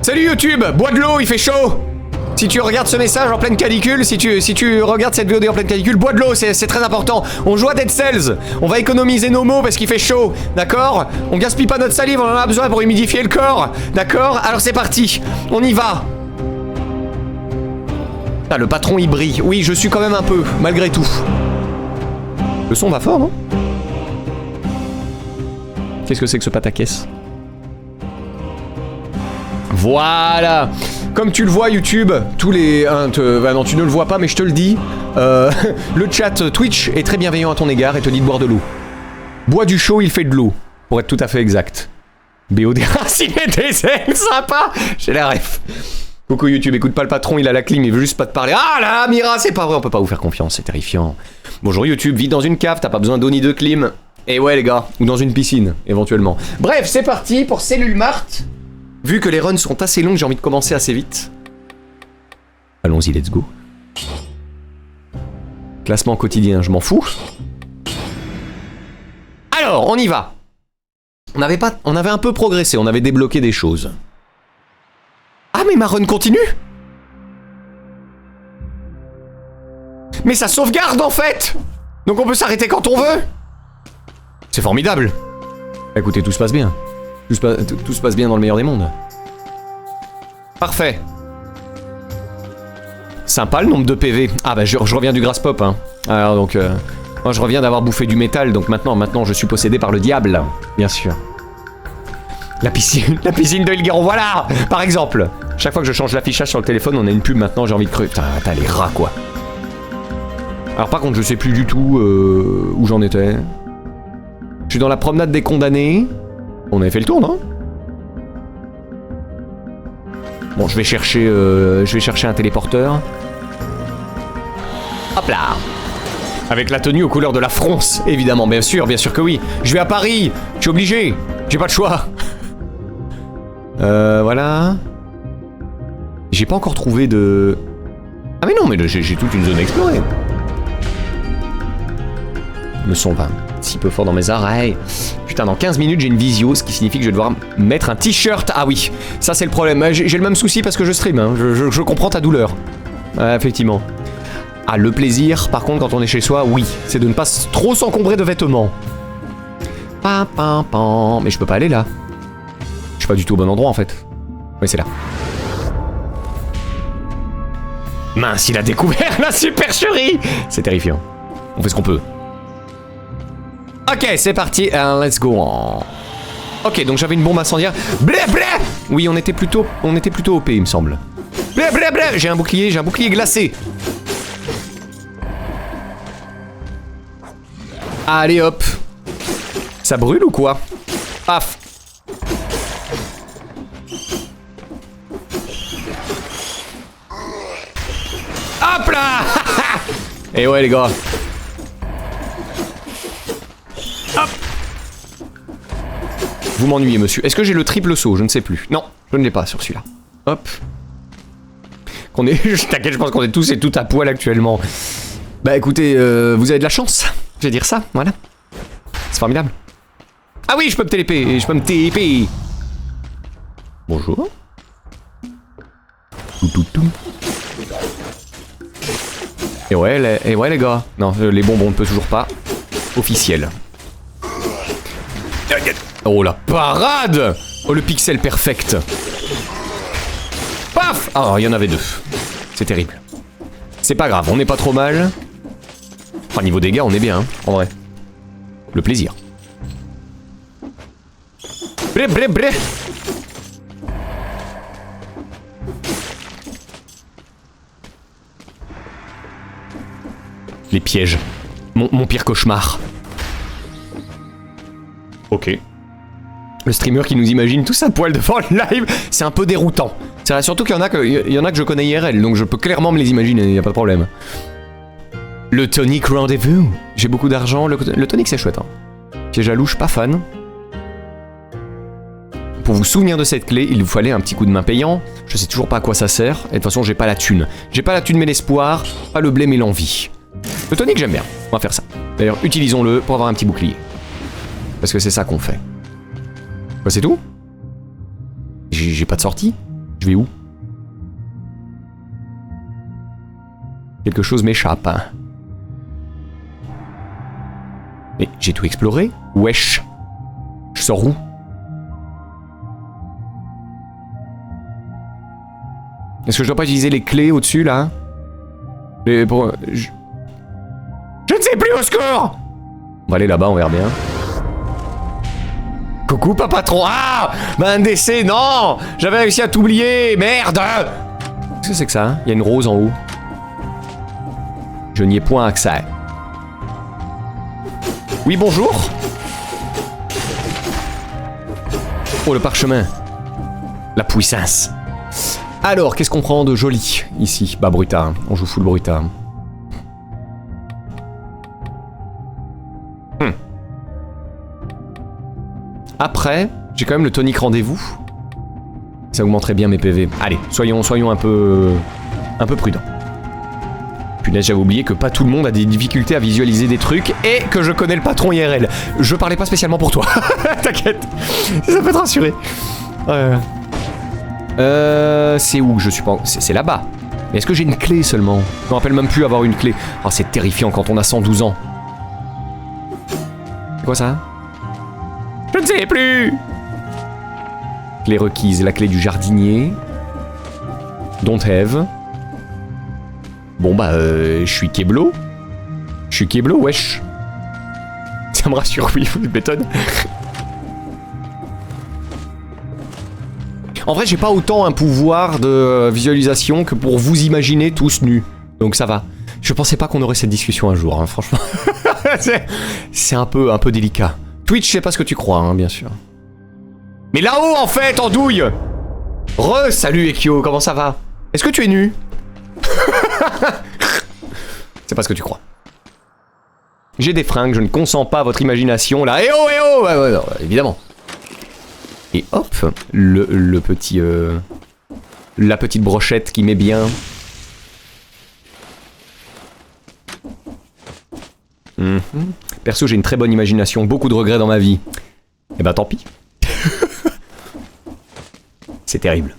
Salut YouTube, bois de l'eau, il fait chaud. Si tu regardes ce message en pleine canicule, si tu regardes cette vidéo en pleine canicule, bois de l'eau, c'est très important. On joue à Dead Cells, on va économiser nos mots parce qu'il fait chaud, d'accord? On gaspille pas notre salive, on en a besoin pour humidifier le corps, d'accord? Alors c'est parti, on y va. Ah, le patron il brille, oui je suis quand même un peu, malgré tout. Le son va fort, non? Qu'est-ce que c'est que ce pataquès? Voilà. Comme tu le vois YouTube, tous les... bah non, tu ne le vois pas, mais je te le dis. Le chat Twitch est très bienveillant à ton égard et te dit de boire de l'eau. Bois du chaud, il fait de l'eau. Pour être tout à fait exact. BO des racines et des ailes, sympa. J'ai la ref. Coucou YouTube, écoute pas le patron, il a la clim, il veut juste pas te parler. Ah là, Mira, c'est pas vrai, on peut pas vous faire confiance, c'est terrifiant. Bonjour YouTube, vis dans une cave, t'as pas besoin d'eau ni de clim. Et ouais les gars, ou dans une piscine, éventuellement. Bref, c'est parti pour Cellule Mart. Vu que les runs sont assez longs, j'ai envie de commencer assez vite. Allons-y, let's go. Classement quotidien, je m'en fous. Alors, on y va. On avait un peu progressé, on avait débloqué des choses. Ah, mais ma run continue? Mais ça sauvegarde en fait! Donc on peut s'arrêter quand on veut? C'est formidable! Écoutez, tout se passe bien. Tout se passe bien dans le meilleur des mondes. Parfait. Sympa le nombre de PV. Ah bah je reviens du grass pop hein. Alors donc moi je reviens d'avoir bouffé du métal, donc maintenant je suis possédé par le diable, bien sûr. La piscine de Ilgueron, voilà. Par exemple, chaque fois que je change l'affichage sur le téléphone, on a une pub maintenant, j'ai envie de crever. Putain, t'as les rats quoi. Alors par contre je sais plus du tout où j'en étais. Je suis dans la promenade des condamnés. On avait fait le tour, non? Bon, je vais chercher un téléporteur. Hop là! Avec la tenue aux couleurs de la fronce, évidemment, bien sûr que oui. Je vais à Paris, je suis obligé, j'ai pas de choix. Voilà. J'ai pas encore trouvé de... Ah mais non, mais j'ai toute une zone à explorer. Le son va si peu fort dans mes oreilles. Putain, dans 15 minutes j'ai une visio, ce qui signifie que je vais devoir mettre un t-shirt. Ah oui, ça c'est le problème. J'ai le même souci parce que je stream, hein. Je comprends ta douleur. Effectivement. Ah, le plaisir, par contre, quand on est chez soi, oui, c'est de ne pas trop s'encombrer de vêtements. Mais je peux pas aller là. Je suis pas du tout au bon endroit en fait. Oui, c'est là. Mince, il a découvert la supercherie. C'est terrifiant. On fait ce qu'on peut. Ok, c'est parti, let's go on. Ok, donc j'avais une bombe incendiaire. Blé blé. Oui, on était plutôt OP, il me semble. Blé blé blé. J'ai un bouclier glacé. Allez hop. Ça brûle ou quoi? Paf. Hop là. Et ouais les gars. Hop. Vous m'ennuyez monsieur. Est-ce que j'ai le triple saut? Je ne sais plus. Non, je ne l'ai pas sur celui-là. Hop. T'inquiète, je pense qu'on est tous et toutes à poil actuellement. Bah écoutez, vous avez de la chance. Je vais dire ça, voilà. C'est formidable. Ah oui, je peux me TP, je peux me TP. Bonjour. Et ouais les gars. Non, les bonbons on ne peut toujours pas. Officiel. Oh la parade! Oh le pixel perfect. Paf! Ah, il y en avait deux. C'est terrible. C'est pas grave, on n'est pas trop mal. Enfin, niveau dégâts, on est bien, hein, en vrai. Le plaisir. Bré, bré, bré. Les pièges. Mon pire cauchemar. Ok. Le streamer qui nous imagine tous à poil devant le live, c'est un peu déroutant. C'est vrai, surtout qu'il y en a que je connais IRL, donc je peux clairement me les imaginer, y a pas de problème. Le tonic rendez-vous. J'ai beaucoup d'argent, le tonic c'est chouette. Hein. Piège à louche, pas fan. Pour vous souvenir de cette clé, il vous fallait un petit coup de main payant. Je sais toujours pas à quoi ça sert, et de toute façon j'ai pas la thune. J'ai pas la thune mais l'espoir, pas le blé mais l'envie. Le tonic j'aime bien, on va faire ça. D'ailleurs utilisons-le pour avoir un petit bouclier. Parce que c'est ça qu'on fait. Quoi, c'est tout? J'ai pas de sortie? Je vais où? Quelque chose m'échappe. Mais j'ai tout exploré? Wesh. Je sors où? Est-ce que je dois pas utiliser les clés au-dessus, là? Je ne sais plus, au secours! On va aller là-bas, on verra bien. Coucou, papa patron! Ah! Un décès, non! J'avais réussi à t'oublier, merde! Qu'est-ce que c'est que ça, hein? Il y a une rose en haut. Je n'y ai point accès. Oui, bonjour? Oh, le parchemin. La puissance. Alors, qu'est-ce qu'on prend de joli ici? Bah, Bruta. On joue full Bruta. Après, j'ai quand même le tonique rendez-vous. Ça augmenterait bien mes PV. Allez, soyons un peu prudents. Punaise, j'avais oublié que pas tout le monde a des difficultés à visualiser des trucs et que je connais le patron IRL. Je parlais pas spécialement pour toi. T'inquiète. Ça peut te rassurer. C'est où que je suis pas... C'est là-bas. Mais est-ce que j'ai une clé seulement? Je me rappelle même plus avoir une clé. Oh, c'est terrifiant quand on a 112 ans. C'est quoi ça? Je ne sais plus. Clé requise, la clé du jardinier. Don't have. Bon bah, je suis Keblo. Je suis Keblo, wesh. Ça me rassure, oui, je m'étonne. En vrai, j'ai pas autant un pouvoir de visualisation que pour vous imaginer tous nus. Donc ça va. Je pensais pas qu'on aurait cette discussion un jour, hein, franchement. C'est un peu délicat. Twitch, je sais pas ce que tu crois, hein, bien sûr. Mais là-haut, en fait, en douille. Salut Ekio, comment ça va? Est-ce que tu es nu? C'est pas ce que tu crois. J'ai des fringues, je ne consens pas à votre imagination, là. Eh oh ouais, non, évidemment. Et hop, le petit... la petite brochette qui met bien. Perso, j'ai une très bonne imagination, beaucoup de regrets dans ma vie. Et bah tant pis. C'est terrible.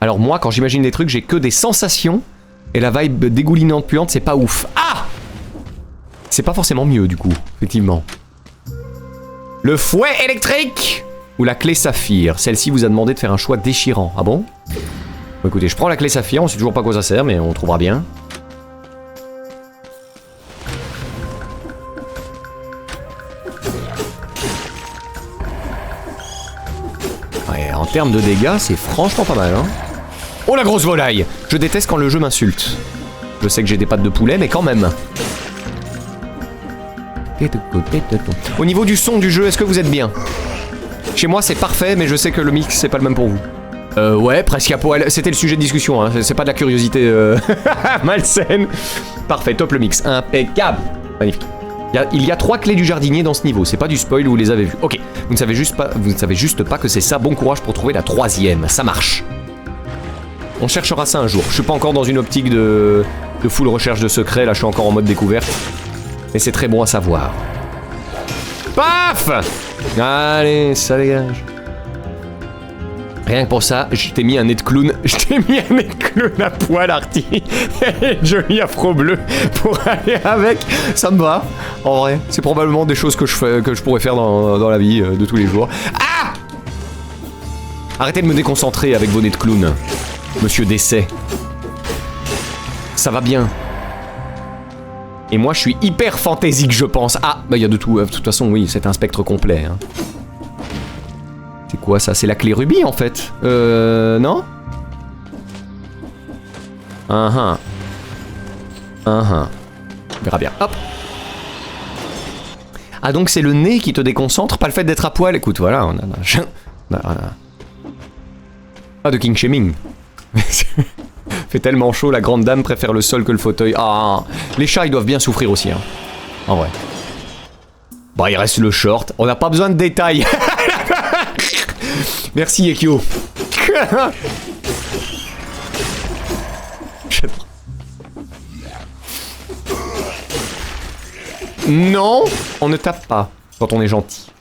Alors moi, quand j'imagine des trucs, j'ai que des sensations. Et la vibe dégoulinante puante, c'est pas ouf. Ah! C'est pas forcément mieux, du coup, effectivement. Le fouet électrique ou la clé saphir. Celle-ci vous a demandé de faire un choix déchirant. Ah bon? Bon, écoutez, je prends la clé saphir, on sait toujours pas à quoi ça sert, mais on trouvera bien. Ouais, en termes de dégâts, c'est franchement pas mal, hein. Oh la grosse volaille! Je déteste quand le jeu m'insulte. Je sais que j'ai des pattes de poulet, mais quand même. Au niveau du son du jeu, est-ce que vous êtes bien? Chez moi, c'est parfait, mais je sais que le mix, c'est pas le même pour vous. Ouais, presque à poil. C'était le sujet de discussion, hein. C'est pas de la curiosité malsaine. Parfait, top le mix. Impeccable. Magnifique. Il y a 3 clés du jardinier dans ce niveau. C'est pas du spoil, vous les avez vues. Ok, vous ne savez juste pas que c'est ça. Bon courage pour trouver la 3e. Ça marche. On cherchera ça un jour. Je suis pas encore dans une optique de full recherche de secrets. Là, je suis encore en mode découverte. Mais c'est très bon à savoir. Paf! Allez, ça dégage. Rien que pour ça, je t'ai mis un nez de clown. Je t'ai mis un nez de clown à poil, Arty. Et joli afro bleu pour aller avec. Ça me va, en vrai. C'est probablement des choses que je pourrais faire dans la vie de tous les jours. Ah! Arrêtez de me déconcentrer avec vos nez de clown, monsieur décès. Ça va bien. Et moi, je suis hyper fantaisique, je pense. Ah, bah il y a de tout. De toute façon, oui, c'est un spectre complet. Hein. C'est quoi ça? C'est la clé rubis en fait. Non? On verra bien. Hop. Ah donc c'est le nez qui te déconcentre, pas le fait d'être à poil. Écoute, voilà, on a... Pas de king shaming. Fait tellement chaud, la grande dame préfère le sol que le fauteuil. Ah, les chats ils doivent bien souffrir aussi, hein. En vrai. Bon, il reste le short. On n'a pas besoin de détails. Merci Ekio. Non, on ne tape pas quand on est gentil.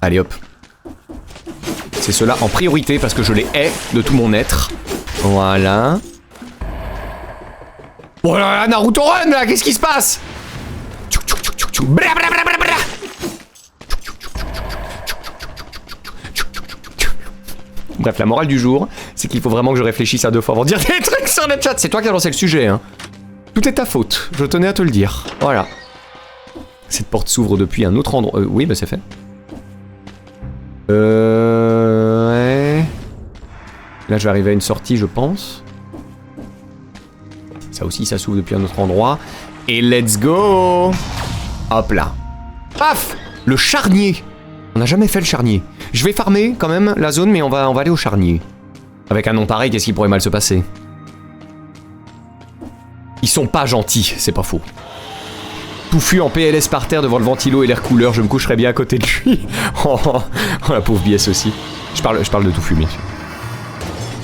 Allez hop. C'est cela en priorité parce que je les hais de tout mon être. Voilà. Oh là là, Naruto Run là, qu'est-ce qui se passe? Bref, la morale du jour, c'est qu'il faut vraiment que je réfléchisse à 2 fois avant de dire des trucs sur le chat. C'est toi qui as lancé le sujet, hein. Tout est ta faute, je tenais à te le dire. Voilà. Cette porte s'ouvre depuis un autre endroit. Oui, bah c'est fait. Ouais. Là, je vais arriver à une sortie, je pense. Ça aussi, ça s'ouvre depuis un autre endroit. Et let's go! Hop là. Paf! Le charnier. On n'a jamais fait le charnier. Je vais farmer quand même la zone, mais on va aller au charnier. Avec un nom pareil, qu'est-ce qui pourrait mal se passer? Ils sont pas gentils, c'est pas faux. Touffu en PLS par terre devant le ventilo et l'air couleur, je me coucherais bien à côté de lui. Oh, la pauvre biesse aussi. Je parle de Touffu, bien sûr.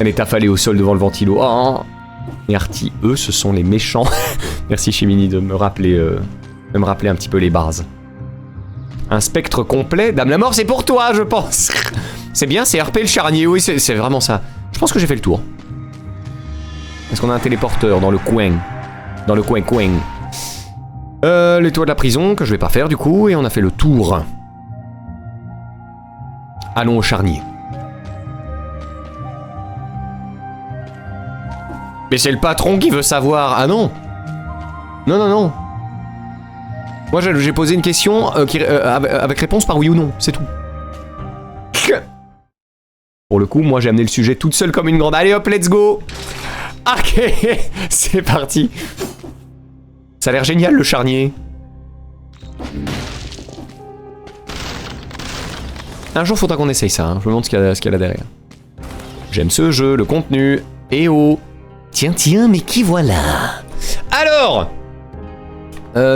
Elle est affalée au sol devant le ventilo. Oh. Et Arty, eux, ce sont les méchants. Merci Chimini de me rappeler un petit peu les bases. Un spectre complet. Dame la mort, c'est pour toi, je pense. C'est bien, c'est RP le charnier. Oui, c'est vraiment ça. Je pense que j'ai fait le tour. Est-ce qu'on a un téléporteur dans le coin? Dans le coin. Les toits de la prison, que je vais pas faire du coup. Et on a fait le tour. Allons au charnier. Mais c'est le patron qui veut savoir. Ah non. Non. Moi j'ai posé une question avec réponse par oui ou non, c'est tout. Pour le coup, moi j'ai amené le sujet toute seule comme une grande. Allez hop, let's go. Ok, c'est parti. Ça a l'air génial le charnier. Un jour faudra qu'on essaye ça, hein. Je me demande ce qu'il y a là derrière. J'aime ce jeu, le contenu. Et oh. Tiens, mais qui voilà? Alors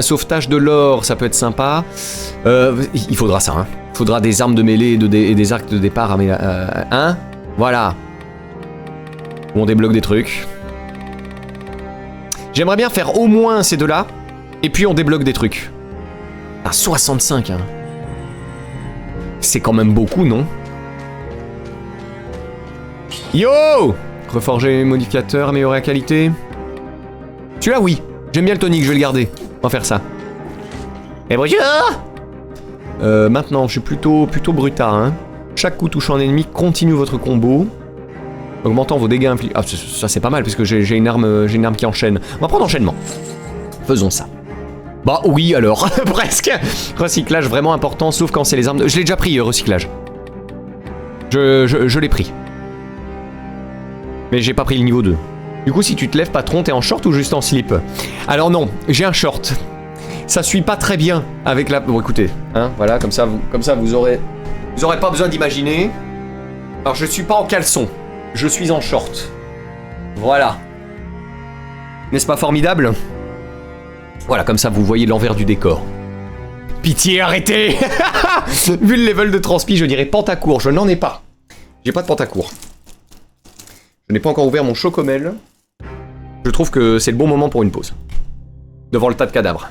sauvetage de l'or, ça peut être sympa. Il faudra ça, hein. Il faudra des armes de mêlée et des arcs de départ. Hein? Voilà. Où on débloque des trucs. J'aimerais bien faire au moins ces deux-là. Et puis on débloque des trucs. Ah, 65, hein. C'est quand même beaucoup, non? Yo! Reforger les modificateurs, améliorer la qualité. Celui-là, oui. J'aime bien le tonic, je vais le garder. On va faire ça. Et bonjour! Maintenant, je suis plutôt brutard, hein. Chaque coup touchant un ennemi continue votre combo. Augmentant vos dégâts infligés. Ah, ça c'est pas mal, parce que j'ai une arme qui enchaîne. On va prendre enchaînement. Faisons ça. Bah oui, alors. Presque. Recyclage vraiment important, sauf quand c'est les armes de... Je l'ai déjà pris, recyclage. Je l'ai pris. Mais j'ai pas pris le niveau 2. Du coup, si tu te lèves, patron, t'es en short ou juste en slip? Alors non, j'ai un short. Ça suit pas très bien avec la... Bon, écoutez, hein, voilà, comme ça, vous aurez pas besoin d'imaginer. Alors, je suis pas en caleçon. Je suis en short. Voilà. N'est-ce pas formidable? Voilà, comme ça, vous voyez l'envers du décor. Pitié, arrêtez. Vu le level de transpi, je dirais pantacourt. Je n'en ai pas. J'ai pas de pantacourt. Je n'ai pas encore ouvert mon chocomel. Je trouve que c'est le bon moment pour une pause. Devant le tas de cadavres.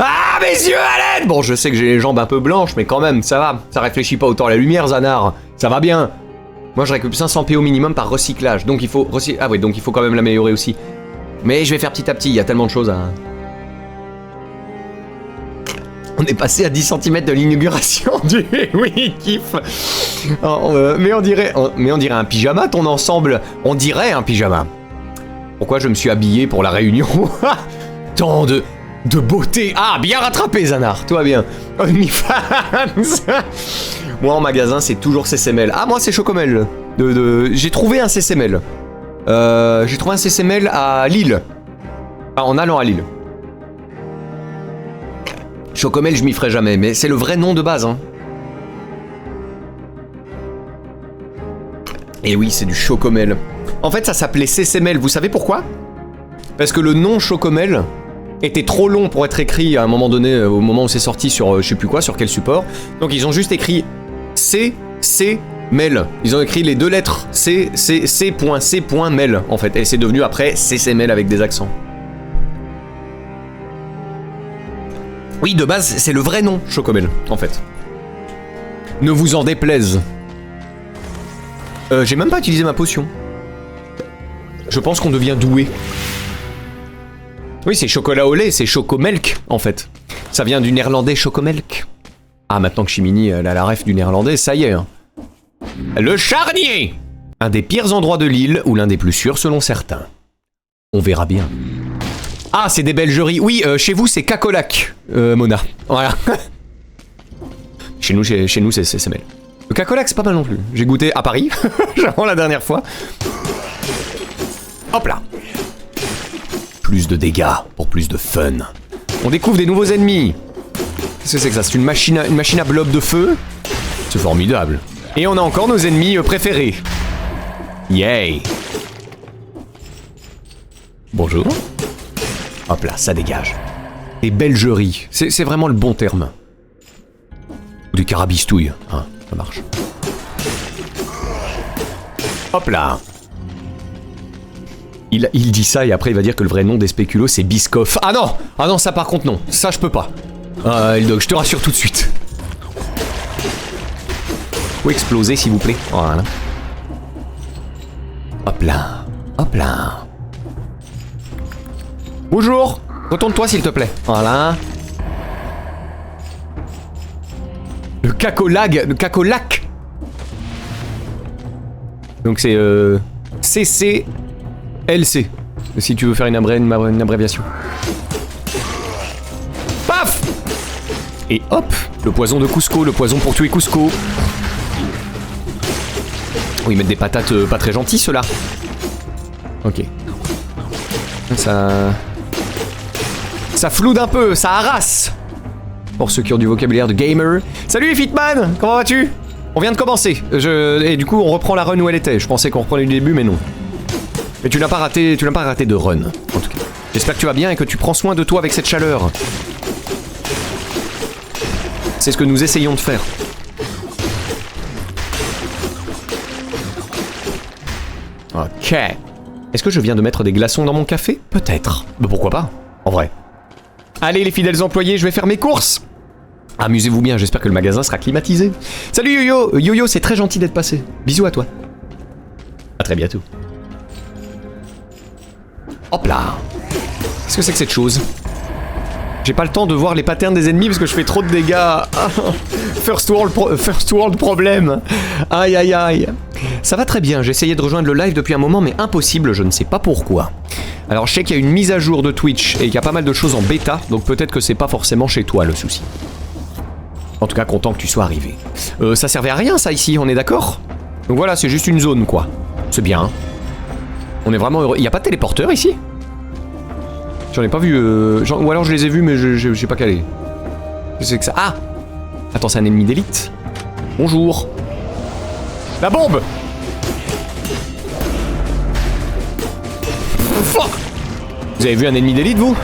Ah, mes yeux, à l'aide! Bon, je sais que j'ai les jambes un peu blanches, mais quand même, ça va. Ça réfléchit pas autant à la lumière, Zanar. Ça va bien. Moi, je récupère 500 PO minimum par recyclage. Donc, il faut... Ah oui, donc il faut quand même l'améliorer aussi. Mais je vais faire petit à petit, il y a tellement de choses à... On est passé à 10 cm de l'inauguration du... Oui, kiff. Mais on dirait un pyjama, ton ensemble. On dirait un pyjama. Pourquoi je me suis habillé pour la réunion? Tant de beauté. Ah, bien rattrapé, Zanar. Toi, bien. OnlyFans. Moi, en magasin, c'est toujours CCML. Ah, moi, c'est Chocomel. J'ai trouvé un CCML. J'ai trouvé un CCML à Lille. Enfin, en allant à Lille. Chocomel, je m'y ferai jamais, mais c'est le vrai nom de base, hein. Et oui, c'est du Chocomel. En fait, ça s'appelait CCML. Vous savez pourquoi? Parce que le nom Chocomel était trop long pour être écrit à un moment donné, au moment où c'est sorti sur je sais plus quoi, sur quel support. Donc ils ont juste écrit CCMel. Ils ont écrit les deux lettres C.C.Mel en fait. Et c'est devenu après CCML avec des accents. Oui, de base, c'est le vrai nom, Chocomel, en fait. Ne vous en déplaise. J'ai même pas utilisé ma potion. Je pense qu'on devient doué. Oui, c'est chocolat au lait, c'est chocomelk, en fait. Ça vient du néerlandais chocomelk. Ah, maintenant que Chimini a la ref du néerlandais, ça y est. Hein. Le charnier! Un des pires endroits de l'île, ou l'un des plus sûrs selon certains. On verra bien. Ah, c'est des belgeries. Oui, chez vous, c'est Cacolac, Mona. Voilà. Chez nous, c'est belle. Le Cacolac, c'est pas mal non plus. J'ai goûté à Paris, j'avoue la dernière fois. Hop là. Plus de dégâts pour plus de fun. On découvre des nouveaux ennemis. Qu'est-ce que c'est que ça? C'est une machine à blob de feu. C'est formidable. Et on a encore nos ennemis préférés. Yay. Bonjour. Hop là, ça dégage. Des belgeries, c'est vraiment le bon terme. Ou des carabistouilles, hein, ça marche. Hop là. Il dit ça et après il va dire que le vrai nom des spéculoos c'est Biscoff. Ah non! Ah non, ça par contre non, ça je peux pas. Eldog, je te rassure tout de suite. Faut exploser s'il vous plaît. Voilà. Hop là. Hop là. Bonjour! Retourne-toi s'il te plaît. Voilà. Le cacolac. Donc c'est CCLC. Si tu veux faire une abréviation. Paf! Et hop! Le poison de Cusco, le poison pour tuer Cusco. Oh, ils mettent des patates pas très gentilles ceux-là. Ok. Ça floude un peu, ça harasse. Pour ceux qui ont du vocabulaire de gamer. Salut les Fitman, comment vas-tu? On vient de commencer. Et du coup on reprend la run où elle était. Je pensais qu'on reprenait du début mais non. Mais tu n'as pas raté de run, en tout cas. J'espère que tu vas bien et que tu prends soin de toi avec cette chaleur. C'est ce que nous essayons de faire. Ok. Est-ce que je viens de mettre des glaçons dans mon café? Peut-être. Mais pourquoi pas, en vrai. Allez les fidèles employés, je vais faire mes courses. Amusez-vous bien, j'espère que le magasin sera climatisé. Salut Yo-Yo! Yo-Yo, c'est très gentil d'être passé. Bisous à toi. À très bientôt. Hop là. Qu'est-ce que c'est que cette chose? J'ai pas le temps de voir les patterns des ennemis parce que je fais trop de dégâts. First world problème. Aïe aïe aïe. Ça va très bien, j'ai essayé de rejoindre le live depuis un moment mais impossible, je ne sais pas pourquoi. Alors je sais qu'il y a une mise à jour de Twitch et qu'il y a pas mal de choses en bêta, donc peut-être que c'est pas forcément chez toi le souci. En tout cas, content que tu sois arrivé. Ça servait à rien ça ici, on est d'accord? Donc voilà, c'est juste une zone quoi. C'est bien. On est vraiment heureux. Il n'y a pas de téléporteur ici? J'en ai pas vu, ou alors je les ai vus mais j'ai pas calé. Qu'est-ce que c'est que ça? Ah! Attends, c'est un ennemi d'élite. Bonjour. La bombe! Fuck! Vous avez vu un ennemi d'élite, vous?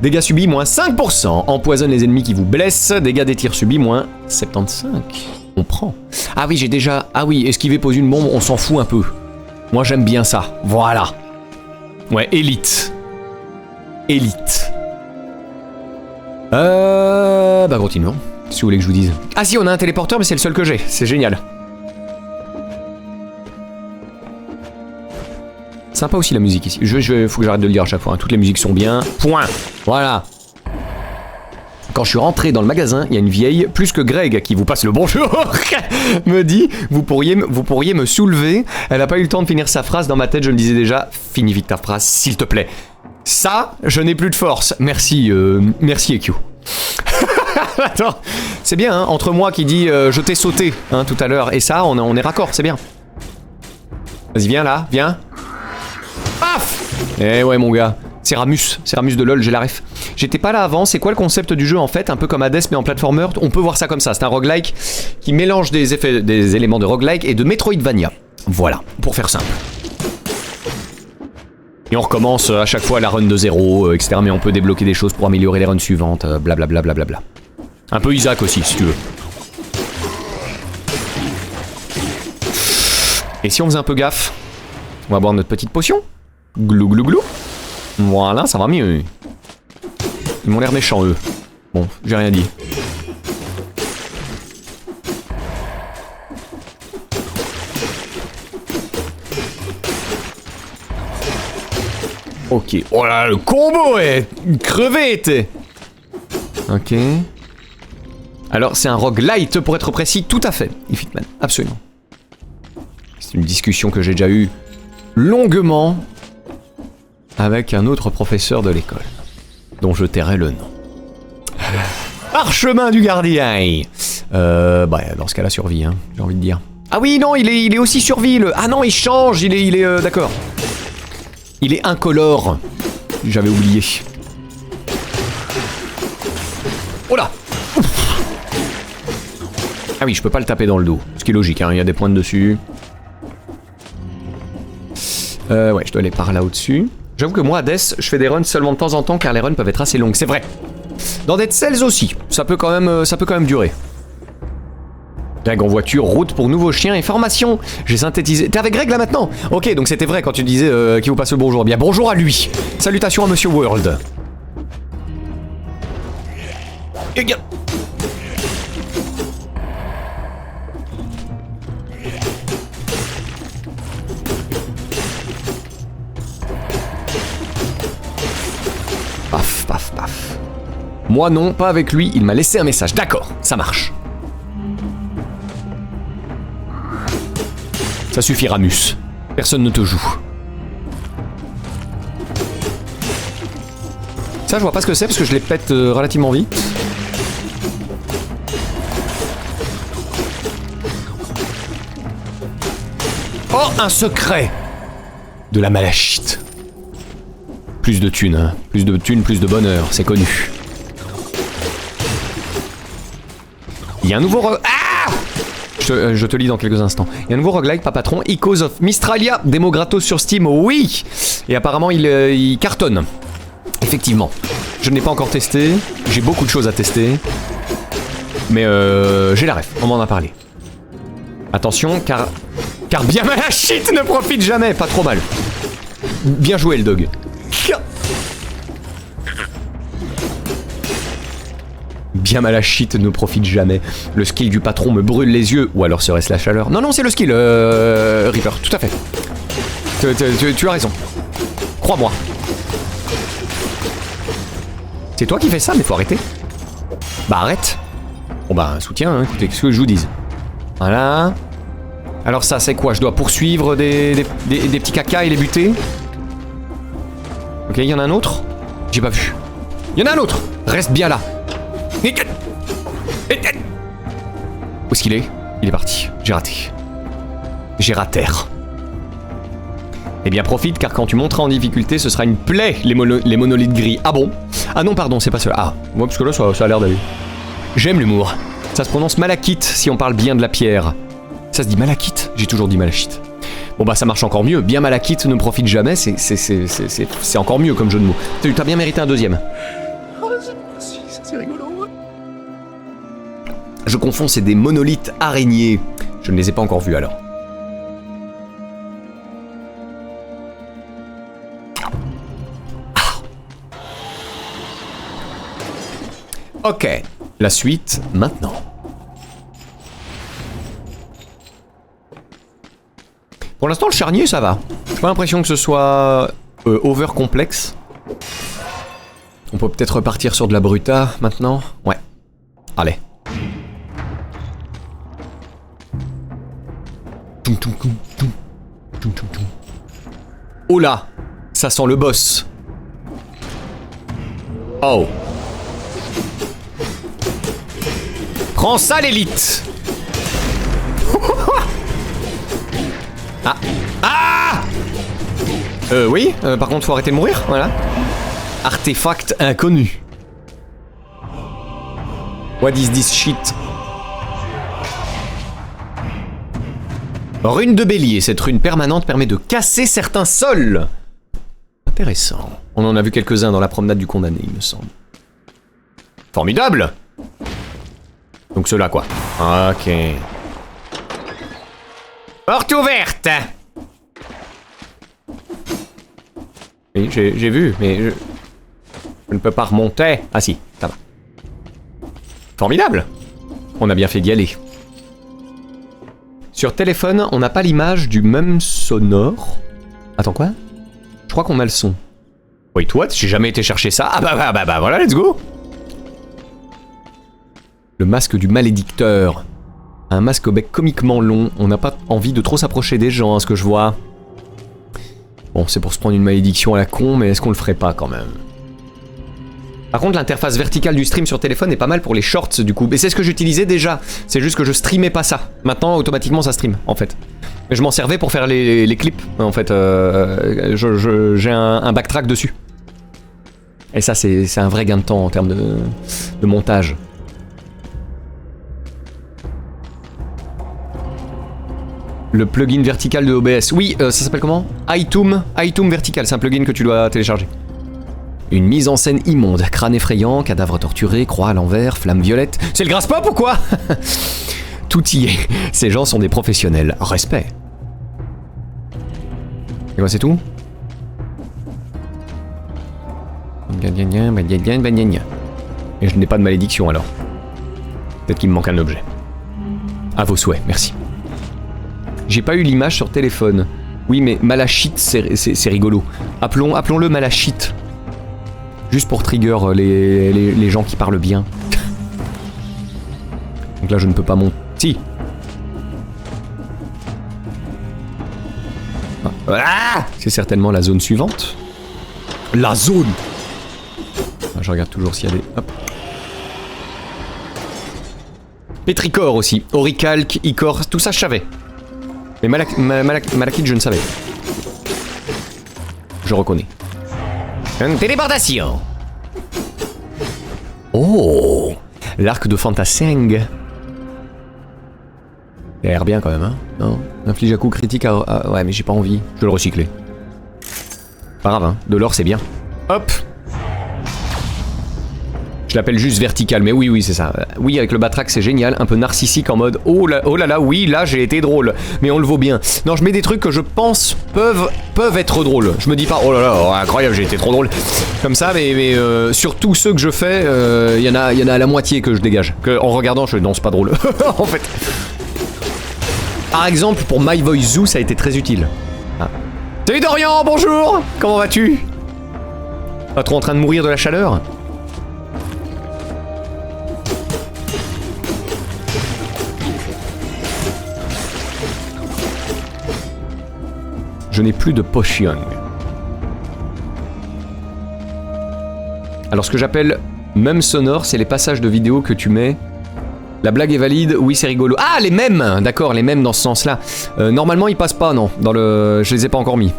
Dégâts subis, moins 5%. Empoisonne les ennemis qui vous blessent. Dégâts des tirs subis, moins 75. On prend. Ah oui, j'ai déjà... Ah oui, esquiver, pose une bombe, on s'en fout un peu. Moi, j'aime bien ça. Voilà. Ouais, élite. Élite. Bah, continuons. Si vous voulez que je vous dise. Ah si, on a un téléporteur, mais c'est le seul que j'ai. C'est génial. Sympa aussi la musique ici. Faut que j'arrête de le dire à chaque fois. Hein. Toutes les musiques sont bien. Point. Voilà. Quand je suis rentré dans le magasin, il y a une vieille, plus que Greg, qui vous passe le bonjour, me dit vous pourriez me soulever. Elle n'a pas eu le temps de finir sa phrase. Dans ma tête, je me disais déjà finis vite ta phrase, s'il te plaît. Ça, je n'ai plus de force. Merci, merci EQ. Attends, c'est bien, hein, entre moi qui dit je t'ai sauté hein, tout à l'heure et ça, on est raccord, c'est bien. Vas-y, viens là, viens. Paf! Eh ouais, mon gars. C'est Ramus de LoL, j'ai la ref. J'étais pas là avant, c'est quoi le concept du jeu en fait? Un peu comme Hades mais en platformer, on peut voir ça comme ça, c'est un roguelike qui mélange des éléments de roguelike et de Metroidvania. Voilà, pour faire simple. Et on recommence à chaque fois la run de 0, etc. Mais on peut débloquer des choses pour améliorer les runs suivantes, blablabla. Blablabla. Un peu Isaac aussi, si tu veux. Et si on faisait un peu gaffe? On va boire notre petite potion. Glou glou glou. Voilà, ça va mieux. Ils m'ont l'air méchants, eux. Bon, j'ai rien dit. Ok. Oh là, le combo est crevé, t'es. Ok. Alors, c'est un roguelite pour être précis, tout à fait, Ifitman, absolument. C'est une discussion que j'ai déjà eue longuement avec un autre professeur de l'école, dont je tairai le nom. Parchemin du gardien. Bah, dans ce cas-là, survie, hein, j'ai envie de dire. Ah oui, non, il est aussi survie, le... Ah non, il change, il est d'accord. Il est incolore. J'avais oublié. Oh là! Ah oui, je peux pas le taper dans le dos. Ce qui est logique, hein, il y a des pointes dessus. Ouais, je dois aller par là au-dessus. J'avoue que moi, à Death, je fais des runs seulement de temps en temps car les runs peuvent être assez longues, c'est vrai. Dans Dead Cells aussi, ça peut quand même durer. Greg en voiture, route pour nouveaux chiens et formation. J'ai synthétisé... T'es avec Greg là maintenant? Ok, donc c'était vrai quand tu disais qu'il vous passe le bonjour. Bien, bonjour à lui. Salutations à Monsieur World. Et bien... Paf, paf, paf. Moi non, pas avec lui, il m'a laissé un message. D'accord, ça marche. Ça suffit, Ramus. Personne ne te joue. Ça, je vois pas ce que c'est parce que je les pète relativement vite. Oh, un secret de la malachite. Plus de thunes, hein. Plus de thunes, plus de bonheur, c'est connu. Il y a un nouveau... Je te lis dans quelques instants. Il y a un nouveau roguelike, pas patron, Echoes of Mistralia, démo gratos sur Steam, oui. Et apparemment il cartonne. Effectivement. Je ne l'ai pas encore testé, j'ai beaucoup de choses à tester. Mais j'ai la ref, on m'en a parlé. Attention, car bien malachite ne profite jamais, pas trop mal. Bien joué le dog. Bien malachite ne profite jamais. Le skill du patron me brûle les yeux. Ou alors serait-ce la chaleur? Non, non, c'est le skill, Reaper, tout à fait. Tu as raison. Crois-moi. C'est toi qui fais ça, mais faut arrêter. Bah arrête. Bon bah, soutien, hein, écoutez, qu'est-ce que je vous dise. Voilà. Alors ça, c'est quoi? Je dois poursuivre des petits caca et les buter? Ok, il y en a un autre? J'ai pas vu. Il y en a un autre! Reste bien là. Où est-ce qu'il est? Il est parti. J'ai raté. J'ai raté. Eh bien profite car quand tu monteras en difficulté ce sera une plaie les monolithes gris. Ah bon? Ah non pardon c'est pas cela. Ah, moi parce que là ça a l'air d'aller. J'aime l'humour. Ça se prononce malachite si on parle bien de la pierre. Ça se dit malachite? J'ai toujours dit malachite. Bon bah ça marche encore mieux. Bien malachite ne profite jamais. C'est encore mieux comme jeu de mots. T'as bien mérité un deuxième. C'est rigolo. Je confonds, c'est des monolithes araignées. Je ne les ai pas encore vus alors. Ah. Ok, la suite maintenant. Pour l'instant, le charnier ça va. J'ai pas l'impression que ce soit over complexe. On peut peut-être repartir sur de la bruta maintenant. Ouais. Allez. Oh là, ça sent le boss. Oh. Prends ça l'élite. Ah. Ah. Oui, par contre faut arrêter de mourir, voilà. Artefact inconnu. What is this shit? Rune de bélier, cette rune permanente permet de casser certains sols. Intéressant. On en a vu quelques-uns dans la promenade du condamné, il me semble. Formidable. Donc ceux-là quoi. Ok. Porte ouverte. Oui, j'ai vu, mais... Je ne peux pas remonter. Ah si, ça va. Formidable. On a bien fait d'y aller. Sur téléphone, on n'a pas l'image du même sonore. Attends, quoi? Je crois qu'on a le son. Wait, what? J'ai jamais été chercher ça. Ah bah voilà, let's go. Le masque du malédicteur. Un masque au bec comiquement long. On n'a pas envie de trop s'approcher des gens, hein, ce que je vois. Bon, c'est pour se prendre une malédiction à la con, mais est-ce qu'on le ferait pas quand même? Par contre, l'interface verticale du stream sur téléphone est pas mal pour les shorts du coup. Et c'est ce que j'utilisais déjà. C'est juste que je streamais pas ça. Maintenant, automatiquement, ça stream en fait. Et je m'en servais pour faire les clips en fait. J'ai un backtrack dessus. Et ça, c'est un vrai gain de temps en termes de montage. Le plugin vertical de OBS. Oui, ça s'appelle comment? iToom Vertical. C'est un plugin que tu dois télécharger. Une mise en scène immonde, crâne effrayant, cadavre torturé, croix à l'envers, flamme violette. C'est le grasse pop ou quoi? Tout y est. Ces gens sont des professionnels. Respect. Et quoi, c'est tout? Et je n'ai pas de malédiction alors. Peut-être qu'il me manque un objet. À vos souhaits, merci. J'ai pas eu l'image sur téléphone. Oui, mais Malachite, c'est rigolo. Appelons-le Malachite. Juste pour trigger les gens qui parlent bien. Donc là, je ne peux pas monter. Si. Ah, c'est certainement la zone suivante. La zone. Ah, je regarde toujours s'il y a des... Hop. Pétrichor aussi. Orichalque, Icor, tout ça je savais. Mais Malachite, je ne savais. Je reconnais. Une téléportation. Oh, l'arc de Fantaseng. Il a l'air bien quand même, hein. Non, inflige un coup critique à... Ouais, mais j'ai pas envie. Je vais le recycler. Pas grave, hein. De l'or, c'est bien. Hop. Je l'appelle juste vertical, mais oui, c'est ça. Oui, avec le batrack, c'est génial. Un peu narcissique en mode oh là là, oui, là, j'ai été drôle. Mais on le vaut bien. Non, je mets des trucs que je pense peuvent être drôles. Je me dis pas oh là là, oh, incroyable, j'ai été trop drôle. Comme ça, mais sur tous ceux que je fais, il y en a à la moitié que je dégage. Que, en regardant, je non, c'est pas drôle. En fait. Par exemple, pour My Voice Zoo, ça a été très utile. Ah. Salut Dorian, bonjour. Comment vas-tu? Pas trop en train de mourir de la chaleur? Je n'ai plus de potion. Alors ce que j'appelle mème sonore, c'est les passages de vidéos que tu mets. La blague est valide, oui c'est rigolo. Ah les mèmes, d'accord, les mèmes dans ce sens-là. Normalement ils passent pas, non. Je les ai pas encore mis.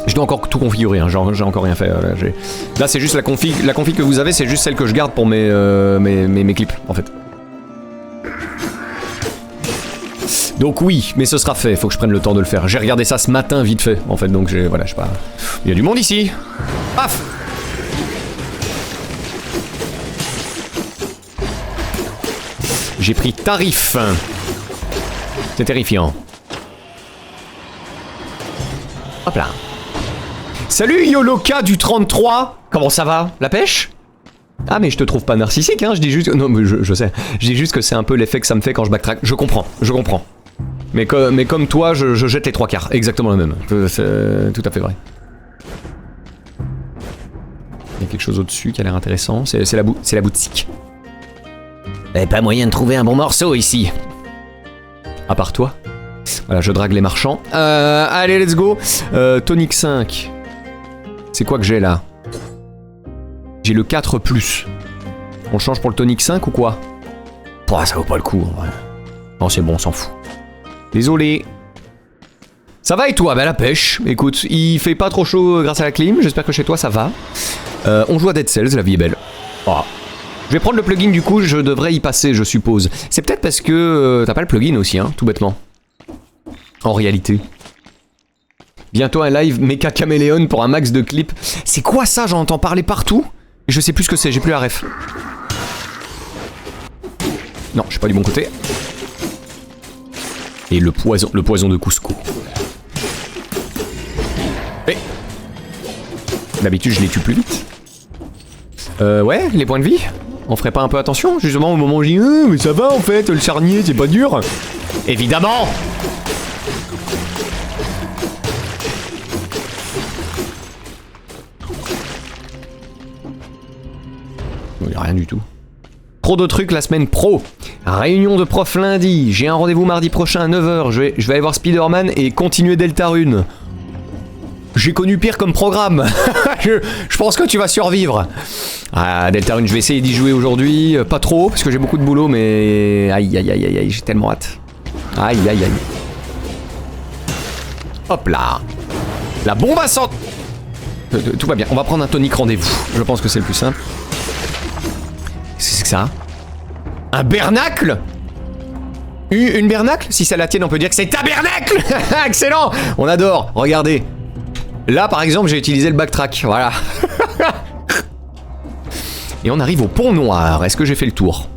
Je dois encore tout configurer, hein. J'ai encore rien fait. Là c'est juste la config que vous avez, c'est juste celle que je garde pour mes clips en fait. Donc oui, mais ce sera fait, faut que je prenne le temps de le faire. J'ai regardé ça ce matin vite fait, en fait, donc voilà, je sais pas... Il y a du monde ici. Paf. J'ai pris tarif. C'est terrifiant. Hop là. Salut Yoloka du 33. Comment ça va? La pêche? Ah mais je te trouve pas narcissique, hein, je dis juste... Non mais je sais, je dis juste que c'est un peu l'effet que ça me fait quand je backtrack. Je comprends. Mais comme toi, je jette les trois quarts, exactement le même. C'est tout à fait vrai. Il y a quelque chose au-dessus qui a l'air intéressant, c'est la boutique. Eh, pas moyen de trouver un bon morceau ici. À part toi. Voilà, je drague les marchands. Allez, let's go. Tonic 5. C'est quoi que j'ai là? J'ai le 4+. On change pour le tonic 5 ou quoi? Pouah, ça vaut pas le coup. Ouais. Non, c'est bon, on s'en fout. Désolé. Ça va et toi? Bah la pêche. Écoute, il fait pas trop chaud grâce à la clim. J'espère que chez toi ça va. On joue à Dead Cells, la vie est belle. Oh. Je vais prendre le plugin du coup, je devrais y passer, je suppose. C'est peut-être parce que t'as pas le plugin aussi, hein, tout bêtement. En réalité. Bientôt un live Mecha Caméléon pour un max de clips. C'est quoi ça? J'en entends parler partout. Et je sais plus ce que c'est, j'ai plus la ref. Non, je suis pas du bon côté. Et le poison de Cusco. D'habitude, je les tue plus vite. Ouais, les points de vie. On ferait pas un peu attention, justement, au moment où je dis mais ça va en fait, le charnier, c'est pas dur. Évidemment. Il y a rien du tout. Trop de trucs la semaine pro. Réunion de profs lundi. J'ai un rendez-vous mardi prochain à 9h. Je vais aller voir Spider-Man et continuer Deltarune. J'ai connu pire comme programme. je pense que tu vas survivre. Ah, Deltarune, je vais essayer d'y jouer aujourd'hui. Pas trop, parce que j'ai beaucoup de boulot, mais... Aïe, aïe, aïe, aïe, aïe, j'ai tellement hâte. Aïe, aïe, aïe. Hop là. La bombe à sang... Tout va bien. On va prendre un tonique rendez-vous. Je pense que c'est le plus simple. Qu'est-ce que c'est que ça? Un bernacle? Une bernacle? Si ça la tienne, on peut dire que c'est tabernacle. Excellent. On adore. Regardez. Là, par exemple, j'ai utilisé le backtrack. Voilà. Et on arrive au pont noir. Est-ce que j'ai fait le tour?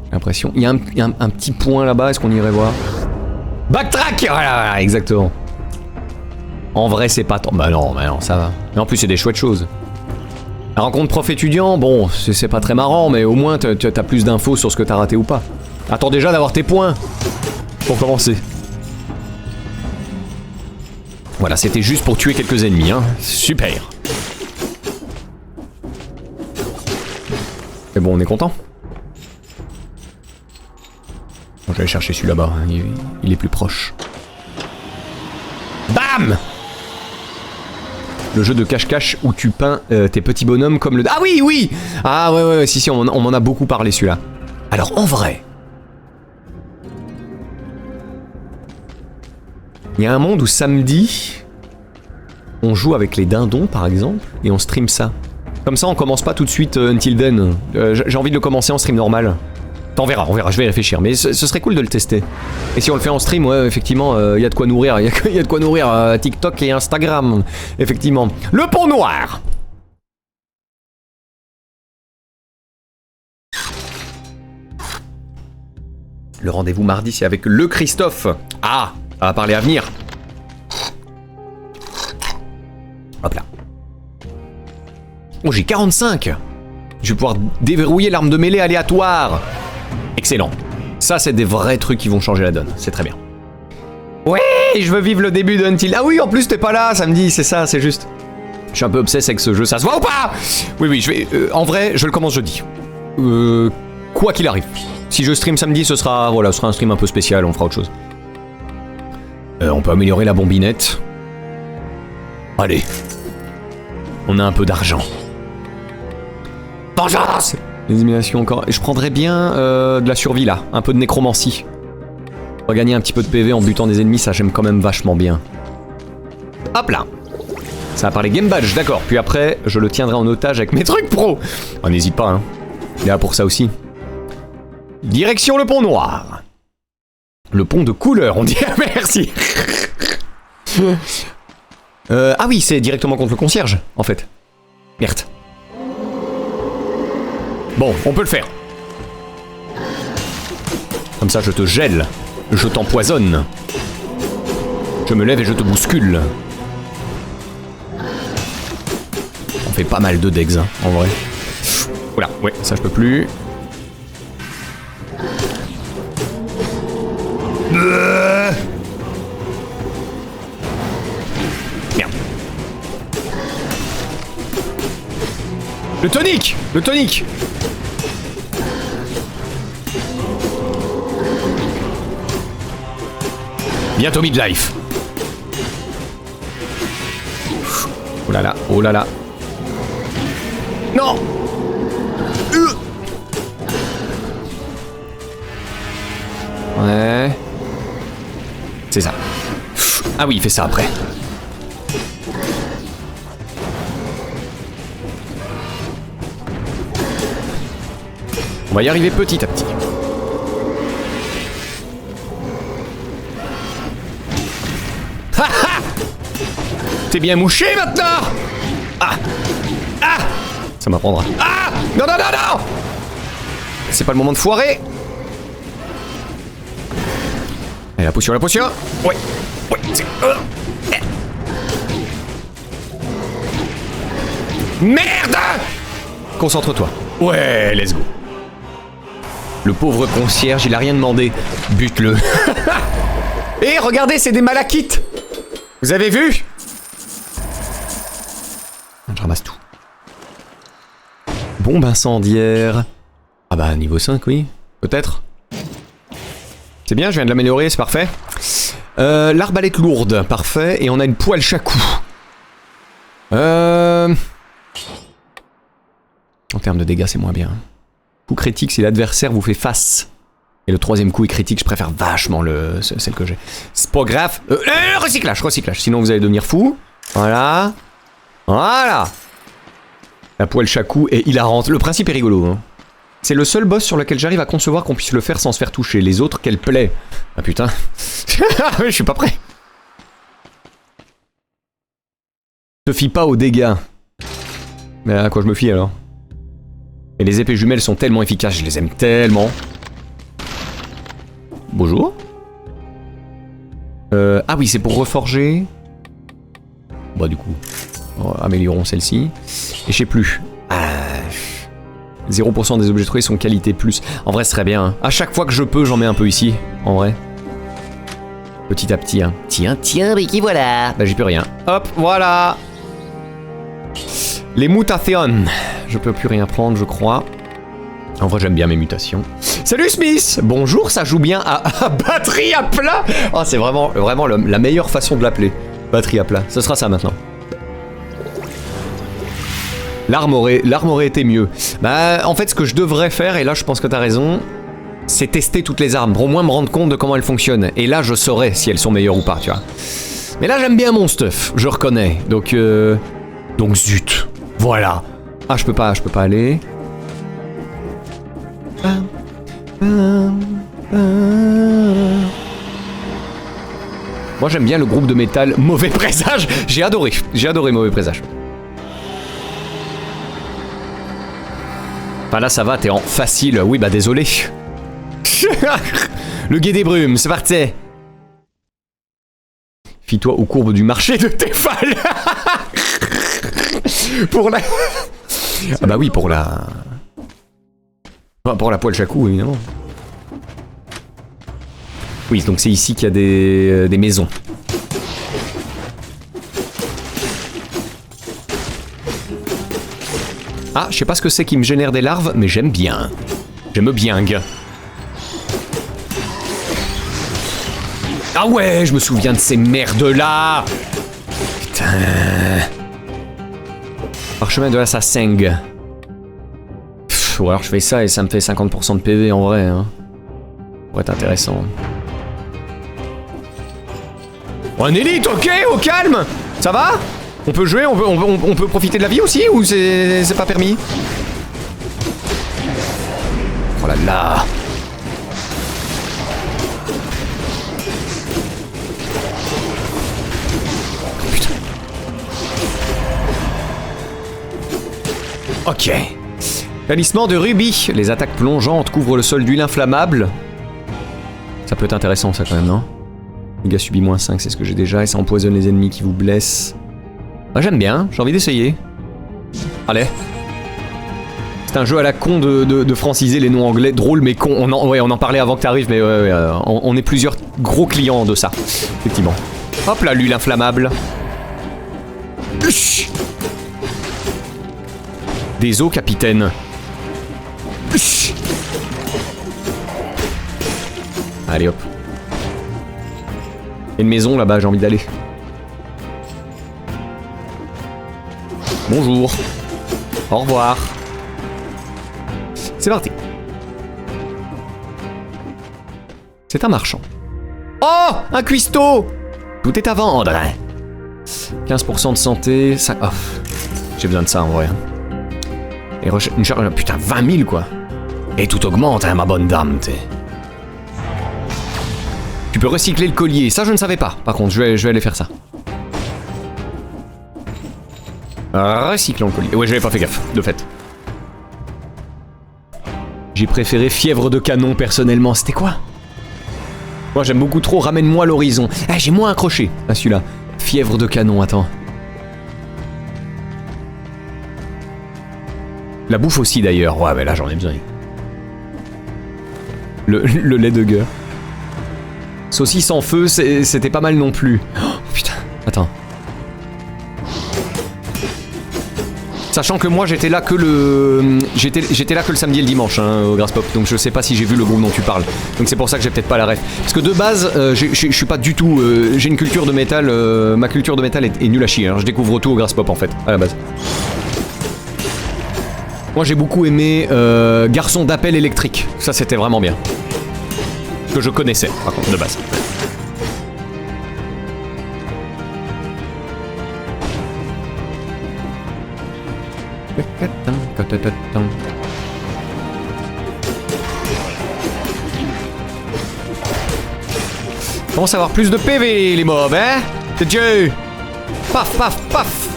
J'ai l'impression. Il y a un petit point là-bas. Est-ce qu'on irait voir? Backtrack. Voilà, exactement. En vrai, c'est pas tant... Bah non, ça va. Mais en plus, c'est des chouettes choses. La rencontre prof-étudiant, bon, c'est pas très marrant, mais au moins t'as plus d'infos sur ce que t'as raté ou pas. Attends déjà d'avoir tes points. Pour commencer. Voilà, c'était juste pour tuer quelques ennemis, hein. Super. Mais bon, on est content. Bon, j'allais chercher celui là-bas, hein. Il est plus proche. Bam! Le jeu de cache-cache où tu peins tes petits bonhommes comme le... Ah oui, oui! Ah ouais, si, on m'en a beaucoup parlé celui-là. Alors, en vrai... Il y a un monde où samedi, on joue avec les dindons, par exemple, et on stream ça. Comme ça, on commence pas tout de suite Until Then. J'ai envie de le commencer en stream normal. On verra, je vais y réfléchir, mais ce serait cool de le tester. Et si on le fait en stream, ouais, effectivement, y a de quoi nourrir, y a de quoi nourrir TikTok et Instagram, effectivement. Le pont noir. Le rendez-vous mardi, c'est avec le Christophe. Ah, ça va parler avenir. Hop là. Oh, j'ai 45. Je vais pouvoir déverrouiller l'arme de mêlée aléatoire. Excellent. Ça, c'est des vrais trucs qui vont changer la donne. C'est très bien. Ouais, je veux vivre le début de Until... Ah oui, en plus, t'es pas là samedi, c'est ça, c'est juste. Je suis un peu obsesse avec ce jeu, ça se voit ou pas? Oui, je vais... en vrai, je le commence jeudi. Quoi qu'il arrive. Si je stream samedi, ce sera un stream un peu spécial, on fera autre chose. On peut améliorer la bombinette. Allez. On a un peu d'argent. Vengeance! Les éliminations encore. Je prendrais bien de la survie là, un peu de nécromancie. On va gagner un petit peu de PV en butant des ennemis, ça j'aime quand même vachement bien. Hop là! Ça va parler Game Badge, d'accord. Puis après, je le tiendrai en otage avec mes trucs pro. Oh, n'hésite pas, hein. Il est là pour ça aussi. Direction le pont noir. Le pont de couleur, on dit. Merci. Ah oui, c'est directement contre le concierge, en fait. Merde. Bon, on peut le faire. Comme ça, je te gèle. Je t'empoisonne. Je me lève et je te bouscule. On fait pas mal de degs, hein, en vrai. Oula, ouais, ça je peux plus. Merde. Le tonique! Le tonique! Bientôt midlife. Oh là là, oh là là. Non! Ouais. C'est ça. Ah oui, il fait ça après. On va y arriver petit à petit. T'es bien mouché maintenant? Ah! Ah! Ça m'apprendra. Ah! Non, non, non, non! C'est pas le moment de foirer. Allez, la potion, la potion. Ouais. Ouais, c'est... Merde! Concentre-toi. Ouais, let's go. Le pauvre concierge, il a rien demandé. Bute-le. Et regardez, c'est des malachites. Vous avez vu? Je ramasse tout. Bombe incendiaire. Ah bah, niveau 5, oui. Peut-être. C'est bien, je viens de l'améliorer, c'est parfait. L'arbalète lourde, parfait. Et on a une poêle chacou. En termes de dégâts, c'est moins bien. Coup critique si l'adversaire vous fait face. Et le troisième coup est critique, je préfère vachement celle que j'ai. C'est pas grave. Recyclage, sinon vous allez devenir fou. Voilà. Voilà. La poêle chacou est hilarante. Le principe est rigolo. Hein. C'est le seul boss sur lequel j'arrive à concevoir qu'on puisse le faire sans se faire toucher. Les autres, quelle plaie. Ah putain. Je suis pas prêt. Ne te fie pas aux dégâts. Mais à quoi je me fie alors? Et les épées jumelles sont tellement efficaces, je les aime tellement. Bonjour. Ah oui, c'est pour reforger. Bah du coup, améliorons celle-ci. Et je sais plus. 0% des objets trouvés sont qualité plus. En vrai, ce serait bien. Hein. À chaque fois que je peux, j'en mets un peu ici. En vrai. Petit à petit. Hein. Tiens, mais qui voilà. Bah j'y peux rien. Hop, voilà. Les mutations. Je peux plus rien prendre, je crois. En vrai, j'aime bien mes mutations. Salut Smith. Bonjour, ça joue bien à batterie à plat. Oh, c'est vraiment la meilleure façon de l'appeler. Batterie à plat. Ce sera ça maintenant. L'arme aurait été mieux. Bah, en fait, ce que je devrais faire, et là, je pense que t'as raison, c'est tester toutes les armes, pour au moins me rendre compte de comment elles fonctionnent. Et là, je saurai si elles sont meilleures ou pas, tu vois. Mais là, j'aime bien mon stuff, je reconnais. Donc zut. Voilà. Ah, je peux pas aller. Moi, j'aime bien le groupe de métal Mauvais Présage. J'ai adoré Mauvais Présage. Enfin là ça va, t'es en facile. Oui bah désolé. Le guet des brumes, c'est parti. Fie-toi aux courbes du marché de Tefal. Pour la... Ah bah oui, pour la... Enfin, pour la poêle chacou, évidemment. Oui, donc c'est ici qu'il y a des maisons. Ah, je sais pas ce que c'est qui me génère des larves, mais j'aime bien. J'aime bien. Ah ouais, je me souviens de ces merdes-là. Putain. Parchemin de l'assassin. Ou alors je fais ça et ça me fait 50% de PV en vrai. Hein. Pourrait être intéressant. Oh, un élite, ok, au calme. Ça va? On peut jouer, on peut profiter de la vie aussi ou c'est pas permis? Oh là là. Oh putain. Ok. Talisman de rubis. Les attaques plongeantes couvrent le sol d'huile inflammable. Ça peut être intéressant ça quand même, non? Dégâts subis -5, c'est ce que j'ai déjà et ça empoisonne les ennemis qui vous blessent. Ah, j'aime bien, j'ai envie d'essayer. Allez. C'est un jeu à la con de franciser les noms anglais, drôle mais con. On en parlait avant que t'arrives, mais on est plusieurs gros clients de ça, effectivement. Hop là, l'huile inflammable. Uch. Des eaux, capitaine. Uch. Allez hop. Il y a une maison là-bas, j'ai envie d'aller. Bonjour. Au revoir. C'est parti. C'est un marchand. Oh, un cuistot. Tout est à vendre. 15% de santé. Ça... Oh, j'ai besoin de ça en vrai. Et une charge... Putain, 20 000 quoi. Et tout augmente, hein, ma bonne dame, t'es. Tu peux recycler le collier. Ça, je ne savais pas. Par contre, je vais aller faire ça. Recyclons le collier. Ouais, j'avais pas fait gaffe, de fait. J'ai préféré fièvre de canon personnellement. C'était quoi? Moi, j'aime beaucoup trop ramène-moi l'horizon. Ah, j'ai moins accroché à celui-là. Fièvre de canon, attends. La bouffe aussi d'ailleurs. Ouais, mais là j'en ai besoin. Le lait de gueule. Saucisse en feu, c'était pas mal non plus. Oh, putain, attends. Sachant que moi j'étais là que le samedi et le dimanche hein, au Grass Pop, donc je sais pas si j'ai vu le groupe dont tu parles. Donc c'est pour ça que j'ai peut-être pas la ref. Parce que de base, je suis pas du tout. J'ai une culture de métal. Ma culture de métal est nulle à chier. Hein. Je découvre tout au Grass Pop en fait, à la base. Moi j'ai beaucoup aimé Garçon d'appel électrique. Ça c'était vraiment bien. Que je connaissais par contre de base. Commence à avoir plus de PV les mobs, hein? C'est Dieu! Paf, paf, paf!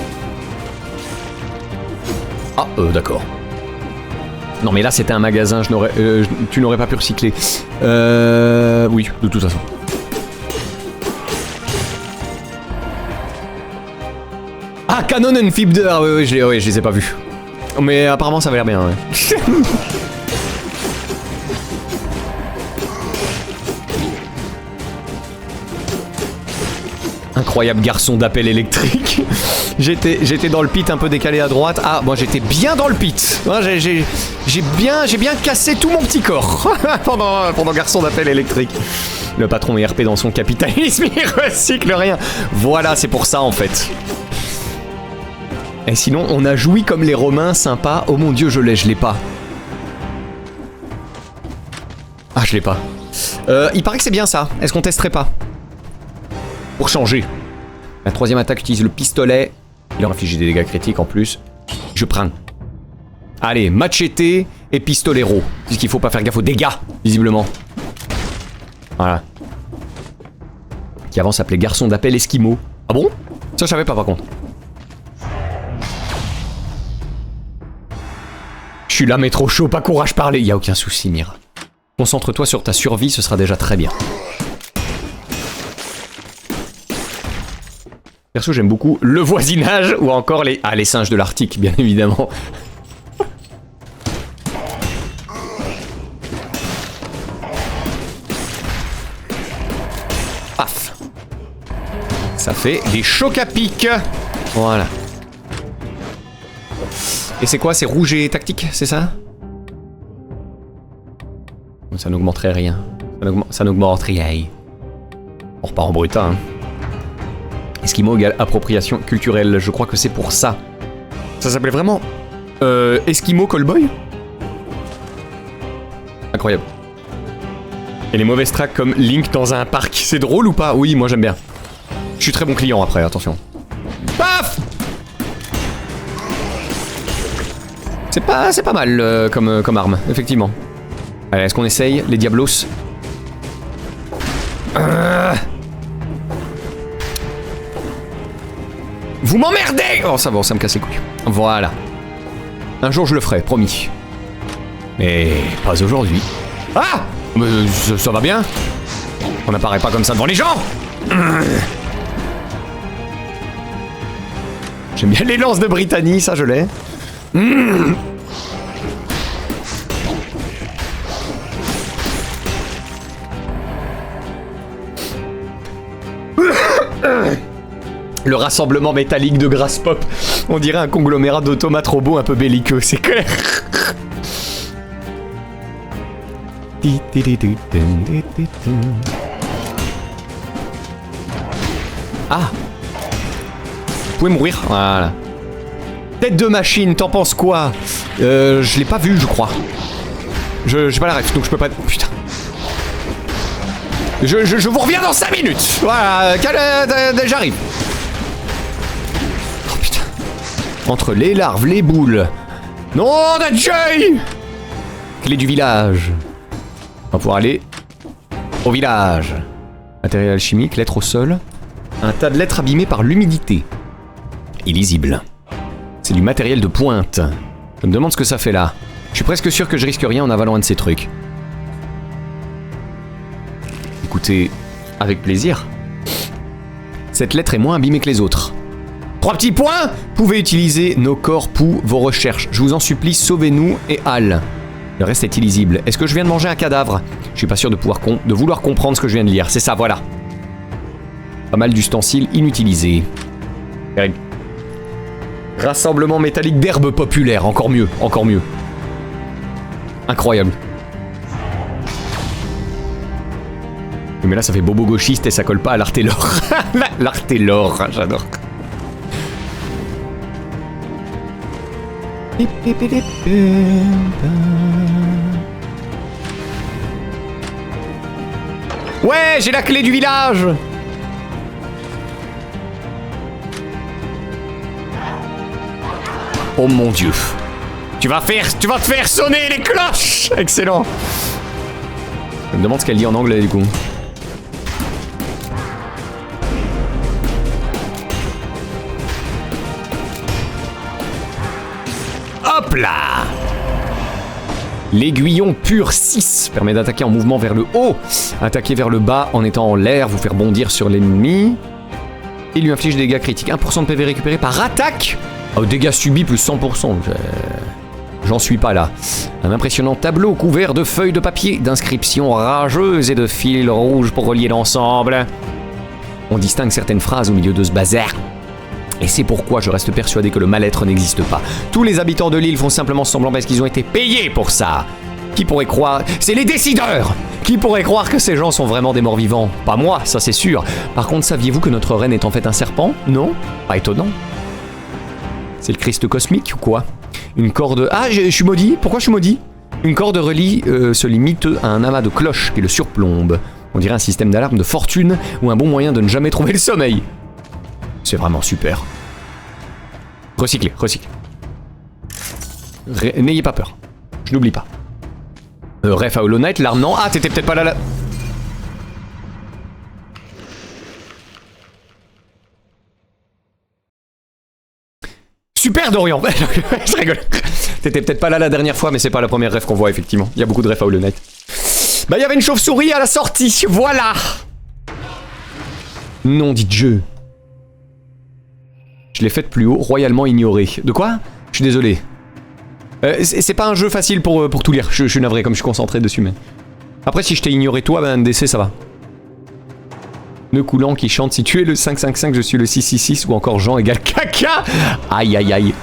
Ah, d'accord. Non mais là c'était un magasin, tu n'aurais pas pu recycler. Oui, de toute façon. Ah, Canon and Fibder, oui, je les ai pas vus. Mais apparemment ça avait l'air bien, ouais. Incroyable garçon d'appel électrique. J'étais dans le pit un peu décalé à droite. Ah, moi j'étais bien dans le pit. J'ai bien cassé tout mon petit corps pendant garçon d'appel électrique. Le patron est RP dans son capitalisme, il recycle rien. Voilà, c'est pour ça en fait. Et sinon, on a joui comme les Romains, sympa. Oh mon dieu, je l'ai pas. Ah, je l'ai pas. Il paraît que c'est bien ça. Est-ce qu'on testerait pas? Pour changer. La troisième attaque utilise le pistolet. Il leur inflige des dégâts critiques en plus. Je prends. Allez, machete et pistolero. Puisqu'il faut pas faire gaffe aux dégâts, visiblement. Voilà. Qui avant s'appelait garçon d'appel esquimau. Ah bon? Ça je savais pas par contre. Je suis là mais trop chaud, pas courage parler. Y a aucun souci Mira. Concentre-toi sur ta survie, ce sera déjà très bien. Perso j'aime beaucoup le voisinage ou encore les... Ah les singes de l'Arctique bien évidemment. Paf. Ça fait des chocs à pic. Voilà. Et c'est quoi? C'est rouge et tactique, c'est ça? Ça n'augmenterait rien. Ça n'augmenterait rien. On repart en brutin. Hein. Esquimau égale appropriation culturelle. Je crois que c'est pour ça. Ça s'appelait vraiment Esquimau Callboy? Incroyable. Et les mauvaises tracks comme Link dans un parc. C'est drôle ou pas? Oui, moi j'aime bien. Je suis très bon client après, attention. Paf! C'est pas mal comme arme, effectivement. Allez, est-ce qu'on essaye les Diablos? Vous m'emmerdez! Oh, ça va, ça me casse les couilles. Voilà. Un jour, je le ferai, promis. Mais pas aujourd'hui. Ah! Ça va bien? On n'apparaît pas comme ça devant les gens! J'aime bien les lances de Brittany, ça je l'ai. Le rassemblement métallique de Grass Pop. On dirait un conglomérat d'automates robots un peu belliqueux, c'est clair. Ah! Vous pouvez mourir, voilà. Tête de machine, t'en penses quoi? Je l'ai pas vu, je crois. J'ai pas la ref, donc je peux pas... Putain. Je vous reviens dans 5 minutes. Voilà, j'arrive. Oh putain. Entre les larves, les boules. Non, de Dieu! Clé du village. On va pouvoir aller au village. Matériel alchimique, lettres au sol. Un tas de lettres abîmées par l'humidité. Illisible. C'est du matériel de pointe. Je me demande ce que ça fait là. Je suis presque sûr que je risque rien en avalant un de ces trucs. Écoutez, avec plaisir. Cette lettre est moins abîmée que les autres. 3 petits points. Pouvez utiliser nos corps pour vos recherches. Je vous en supplie, sauvez-nous et Hal. Le reste est illisible. Est-ce que je viens de manger un cadavre? Je suis pas sûr de vouloir comprendre ce que je viens de lire. C'est ça, voilà. Pas mal d'ustensiles inutilisés. Terrible. Rassemblement métallique d'herbes populaires. Encore mieux, encore mieux. Incroyable. Mais là, ça fait bobo gauchiste et ça colle pas à l'Artélor. L'Artélor, j'adore. Ouais, j'ai la clé du village. Oh mon Dieu. Tu vas te faire sonner les cloches. Excellent. Je me demande ce qu'elle dit en anglais du coup. Hop là. L'aiguillon pur 6 permet d'attaquer en mouvement vers le haut, attaquer vers le bas en étant en l'air, vous faire bondir sur l'ennemi et lui inflige des dégâts critiques. 1% de PV récupéré par attaque. Oh, dégâts subis plus 100%. J'en suis pas là. Un impressionnant tableau couvert de feuilles de papier, d'inscriptions rageuses et de fils rouges pour relier l'ensemble. On distingue certaines phrases au milieu de ce bazar. Et c'est pourquoi je reste persuadé que le mal-être n'existe pas. Tous les habitants de l'île font simplement semblant parce qu'ils ont été payés pour ça. Qui pourrait croire... C'est les décideurs! Qui pourrait croire que ces gens sont vraiment des morts vivants? Pas moi, ça c'est sûr. Par contre, saviez-vous que notre reine est en fait un serpent? Non? Pas étonnant. C'est le Christ cosmique ou quoi? Une corde... Ah, je suis maudit? Pourquoi je suis maudit? Une corde relie ce limite à un amas de cloches qui le surplombe. On dirait un système d'alarme de fortune ou un bon moyen de ne jamais trouver le sommeil. C'est vraiment super. Recyclez, recyclez. N'ayez pas peur. Je n'oublie pas. Ref à Hollow Knight, l'arme non. Ah, t'étais peut-être pas là. Super Dorian. Je rigole. T'étais peut-être pas là la dernière fois, mais c'est pas la première ref qu'on voit, effectivement. Il y a beaucoup de ref à Hollow Knight. Bah, il y avait une chauve-souris à la sortie. Voilà. Nom dit Dieu. Je l'ai faite plus haut, royalement ignorée. De quoi? Je suis désolé. C'est pas un jeu facile pour tout lire. Je suis navré comme je suis concentré dessus, mais... Après, si je t'ai ignoré toi, ben NDC, ça va. Nœud coulant qui chante, si tu es le 555, je suis le 666, ou encore Jean égale caca. Aïe, aïe, aïe.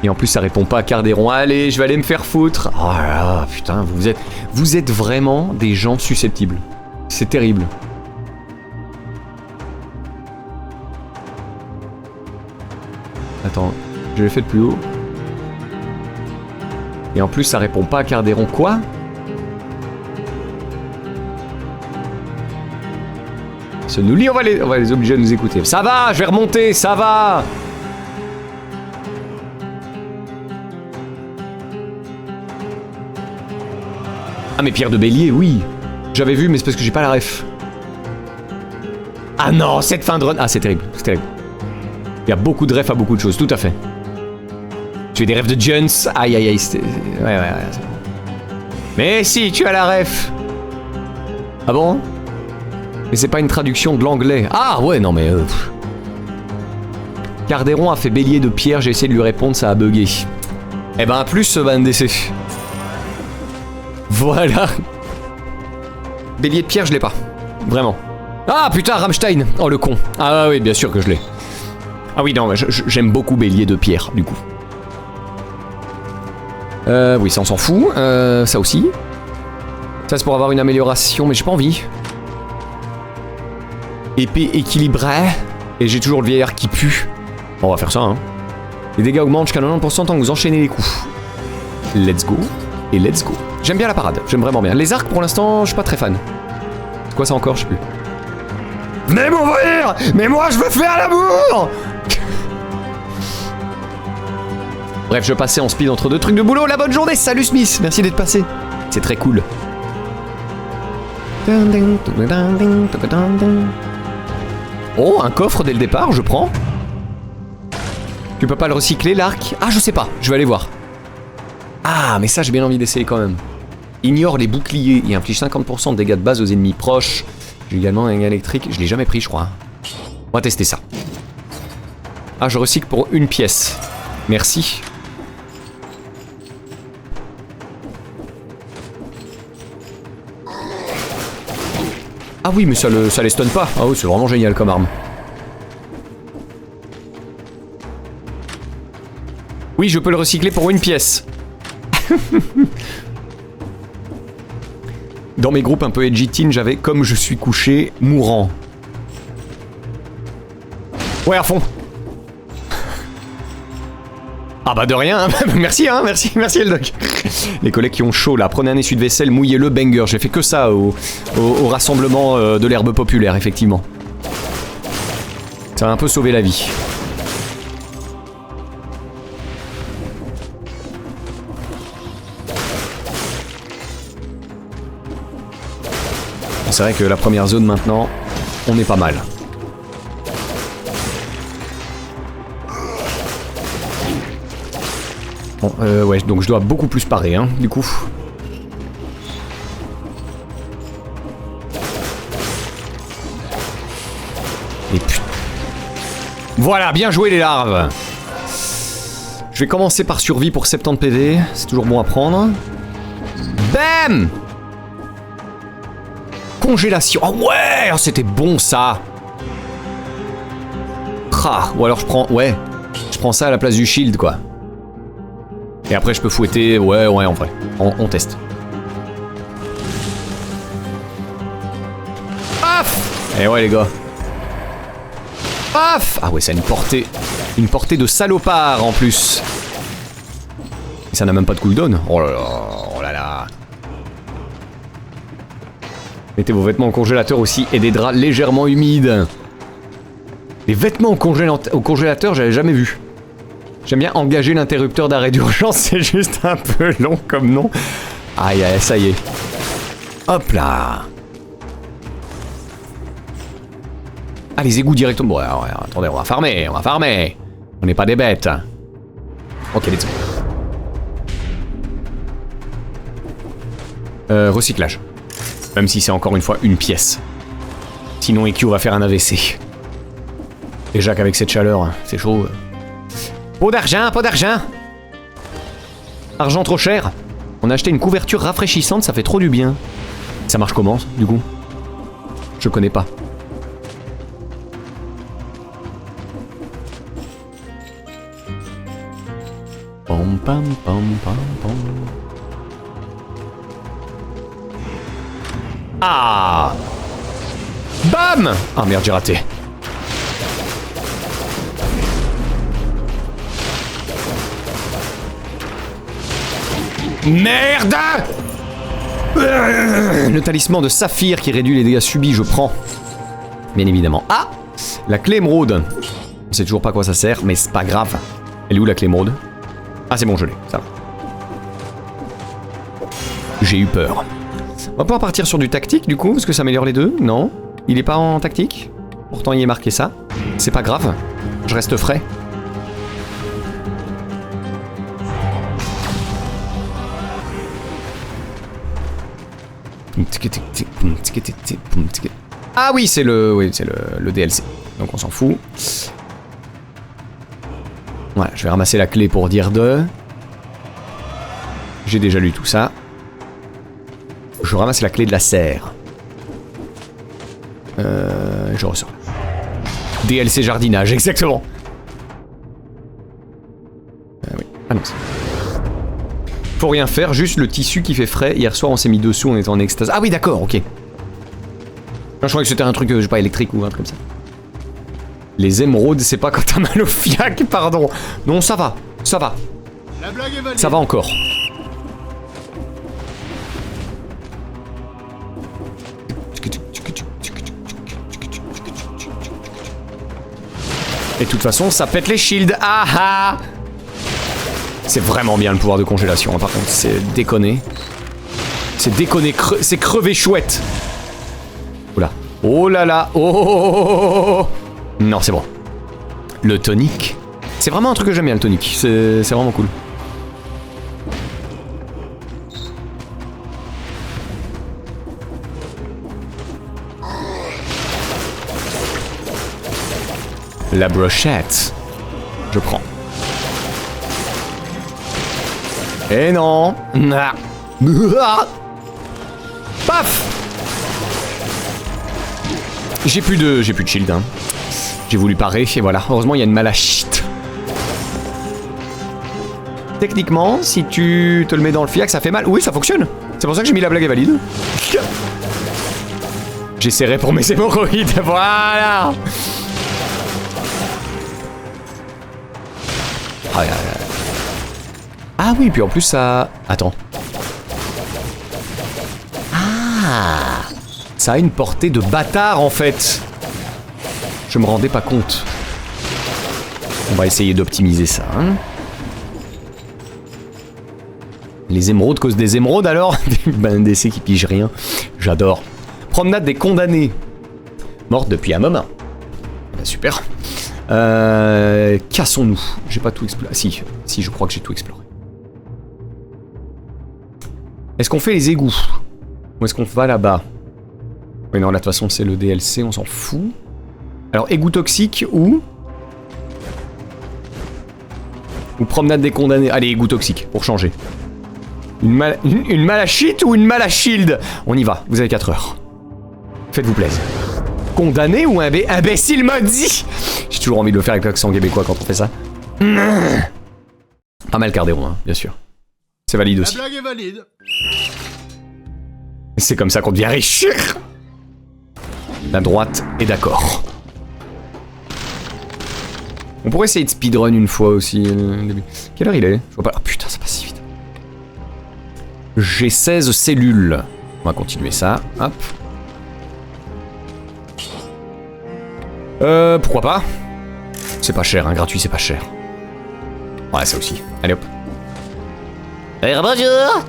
Et en plus, ça répond pas à Cardéron. Allez, je vais aller me faire foutre. Oh là là, putain, vous êtes vraiment des gens susceptibles. C'est terrible. Attends, je l'ai fait de plus haut. Et en plus, ça répond pas à Cardéron. Quoi? Ce nous lit, on va les obliger à nous écouter. Ça va, je vais remonter, ça va. Ah, mais pierre de bélier, oui. J'avais vu, mais c'est parce que j'ai pas la ref. Ah non, cette fin de run... Ah, c'est terrible, c'est terrible. Il y a beaucoup de refs à beaucoup de choses, tout à fait. Tu as des refs de Jones. Aïe aïe aïe, c'était... Ouais. Mais si, tu as la ref. Ah bon? Mais c'est pas une traduction de l'anglais. Ah ouais, non mais... Cardéron a fait bélier de pierre, j'ai essayé de lui répondre, ça a bugué. Eh ben, plus, NDC. Voilà. Bélier de pierre, je l'ai pas. Vraiment. Ah putain, Rammstein. Oh le con. Ah oui, bien sûr que je l'ai. Ah oui, non, j'aime beaucoup bélier de pierre, du coup. Oui, ça on s'en fout. Ça aussi. Ça c'est pour avoir une amélioration, mais j'ai pas envie. Épée équilibrée. Et j'ai toujours le vieillard qui pue. Bon, on va faire ça, hein. Les dégâts augmentent jusqu'à 90% tant que vous enchaînez les coups. Let's go. Et let's go. J'aime bien la parade, j'aime vraiment bien. Les arcs, pour l'instant, je suis pas très fan. C'est quoi ça encore, je sais plus. Venez m'ouvrir! Mais moi, je veux faire l'amour! Bref, je passais en speed entre deux trucs de boulot. La bonne journée, salut Smith, merci d'être passé. C'est très cool. Oh, un coffre dès le départ, je prends. Tu peux pas le recycler, l'arc? Ah, je sais pas, je vais aller voir. Ah, mais ça, j'ai bien envie d'essayer quand même. Ignore les boucliers et inflige 50% de dégâts de base aux ennemis proches. J'ai également un électrique, je l'ai jamais pris, je crois. On va tester ça. Ah, je recycle pour une pièce. Merci. Ah oui, mais ça les stun pas. Ah oui, c'est vraiment génial comme arme. Oui, je peux le recycler pour une pièce. Dans mes groupes un peu edgy teen, j'avais comme je suis couché, mourant. Ouais, à fond. Ah bah de rien, merci hein, merci Eldoc. Les collègues qui ont chaud là, prenez un essuie de vaisselle, mouillez-le, banger. J'ai fait que ça au rassemblement de l'herbe populaire, effectivement. Ça a un peu sauvé la vie. C'est vrai que la première zone maintenant, on est pas mal. Bon, ouais, donc je dois beaucoup plus parer, hein, du coup. Et putain. Voilà, bien joué les larves. Je vais commencer par survie pour 70 PV, c'est toujours bon à prendre. Bam! Congélation. Oh ouais, c'était bon ça. Ah, ou alors je prends... Ouais, je prends ça à la place du shield, quoi. Et après je peux fouetter... Ouais, en vrai. On teste. Paf! Eh ouais les gars. Paf! Ah ouais, ça a une portée... Une portée de salopard en plus. Et ça n'a même pas de cooldown. Oh là là, oh là là. Mettez vos vêtements au congélateur aussi et des draps légèrement humides. Les vêtements au congélateur, j'avais jamais vu. J'aime bien engager l'interrupteur d'arrêt d'urgence, c'est juste un peu long comme nom. Aïe aïe, ça y est. Hop là. Ah, les égouts directement. Ouais, attendez, on va farmer, On n'est pas des bêtes. Ok, let's go. Recyclage. Même si c'est encore une fois une pièce. Sinon EQ va faire un AVC. Déjà qu'avec cette chaleur, c'est chaud. Pot d'argent, pot d'argent. Argent trop cher. On a acheté une couverture rafraîchissante, ça fait trop du bien. Ça marche comment, du coup? Je connais pas. Pom pam pam pam pam. Ah! Bam! Ah merde, j'ai raté. Merde! Le talisman de saphir qui réduit les dégâts subis, je prends. Bien évidemment. Ah! La clé émeraude. On sait toujours pas à quoi ça sert, mais c'est pas grave. Elle est où la clé émeraude? Ah c'est bon, je l'ai, ça va. J'ai eu peur. On va pouvoir partir sur du tactique du coup, parce que ça améliore les deux. Non, il est pas en tactique. Pourtant il est marqué ça. C'est pas grave, je reste frais. Ah oui, c'est le DLC. Donc on s'en fout. Voilà, je vais ramasser la clé pour dire de. J'ai déjà lu tout ça. Je ramasse la clé de la serre. Je ressors. DLC jardinage, exactement. Oui. Ah non. Faut rien faire, juste le tissu qui fait frais. Hier soir, on s'est mis dessous, on était en extase. Ah oui, d'accord, ok. Non, je croyais que c'était un truc, je sais pas, électrique ou un truc comme ça. Les émeraudes, c'est pas quand t'as mal au fiac, pardon. Non, ça va, ça va. La blague est valide. Ça va encore. Et de toute façon, ça pète les shields. Ah ah! C'est vraiment bien le pouvoir de congélation, hein, par contre, c'est déconné. C'est déconné, c'est crevé chouette. Oula. Oh là là. Oh. Non, c'est bon. Le tonic. C'est vraiment un truc que j'aime bien, le tonic. C'est vraiment cool. La brochette. Je prends. Et non. Paf. J'ai plus de shield. Hein. J'ai voulu parer et voilà. Heureusement, il y a une malachite. Techniquement, si tu te le mets dans le fiac, ça fait mal. Oui, ça fonctionne. C'est pour ça que j'ai mis la blague est valide. J'essaierai pour mes hémorroïdes. Voilà. Ah oui, puis en plus ça... Attends. Ah, ça a une portée de bâtard en fait. Je me rendais pas compte. On va essayer d'optimiser ça. Hein. Les émeraudes causent des émeraudes alors. Ben, un DC qui pige rien. J'adore. Promenade des condamnés. Morte depuis un moment. Ben, super. Cassons-nous. J'ai pas tout exploré. Si, je crois que j'ai tout exploré. Est-ce qu'on fait les égouts? Ou est-ce qu'on va là-bas? Oui, non, là, de toute façon, c'est le DLC, on s'en fout. Alors, égout toxique ou promenade des condamnés. Allez, égout toxique, pour changer. Une malachite ou une malachilde? On y va, vous avez 4 heures. Faites-vous plaisir. Condamné ou imbécile maudit? J'ai toujours envie de le faire avec l'accent québécois quand on fait ça. Pas mal Cardéron, hein, bien sûr. C'est valide aussi. La blague est valide. C'est comme ça qu'on devient riche. La droite est d'accord. On pourrait essayer de speedrun une fois aussi. Quelle heure il est? Je vois pas. Oh putain, ça passe si vite. J'ai 16 cellules. On va continuer ça. Hop. Pourquoi pas? C'est pas cher, hein, gratuit, c'est pas cher. Ouais, ça aussi. Allez hop. Bonjour.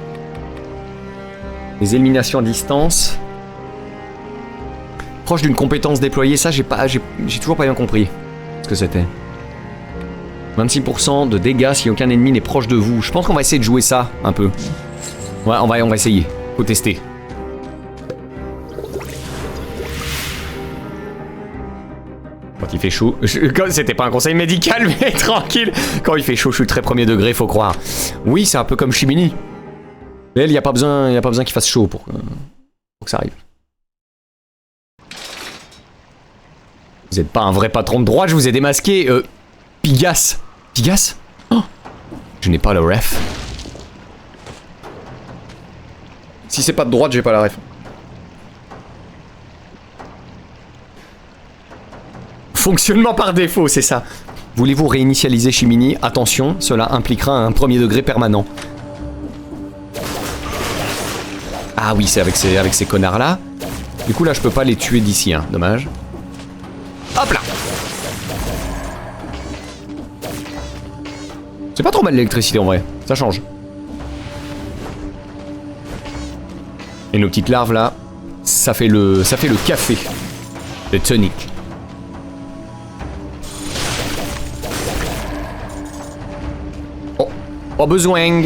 Les éliminations à distance. Proche d'une compétence déployée, ça j'ai toujours pas bien compris ce que c'était. 26% de dégâts si aucun ennemi n'est proche de vous. Je pense qu'on va essayer de jouer ça un peu. Ouais, on va essayer. Faut tester. Quand il fait chaud, c'était pas un conseil médical, mais tranquille. Quand il fait chaud, je suis très premier degré, faut croire. Oui, c'est un peu comme Chimini. Mais elle, il n'y a pas besoin qu'il fasse chaud pour que ça arrive. Vous êtes pas un vrai patron de droite, je vous ai démasqué. Pigas. Pigas? Oh, je n'ai pas le ref. Si c'est pas de droite, j'ai pas la ref. Fonctionnement par défaut, c'est ça. Voulez-vous réinitialiser Chimini? Attention, cela impliquera un premier degré permanent. Ah oui, c'est avec ces connards-là. Du coup, là, je peux pas les tuer d'ici, hein. Dommage. Hop là! C'est pas trop mal l'électricité, en vrai. Ça change. Et nos petites larves, là, ça fait le café. Le tonic. Oh, pas besoin.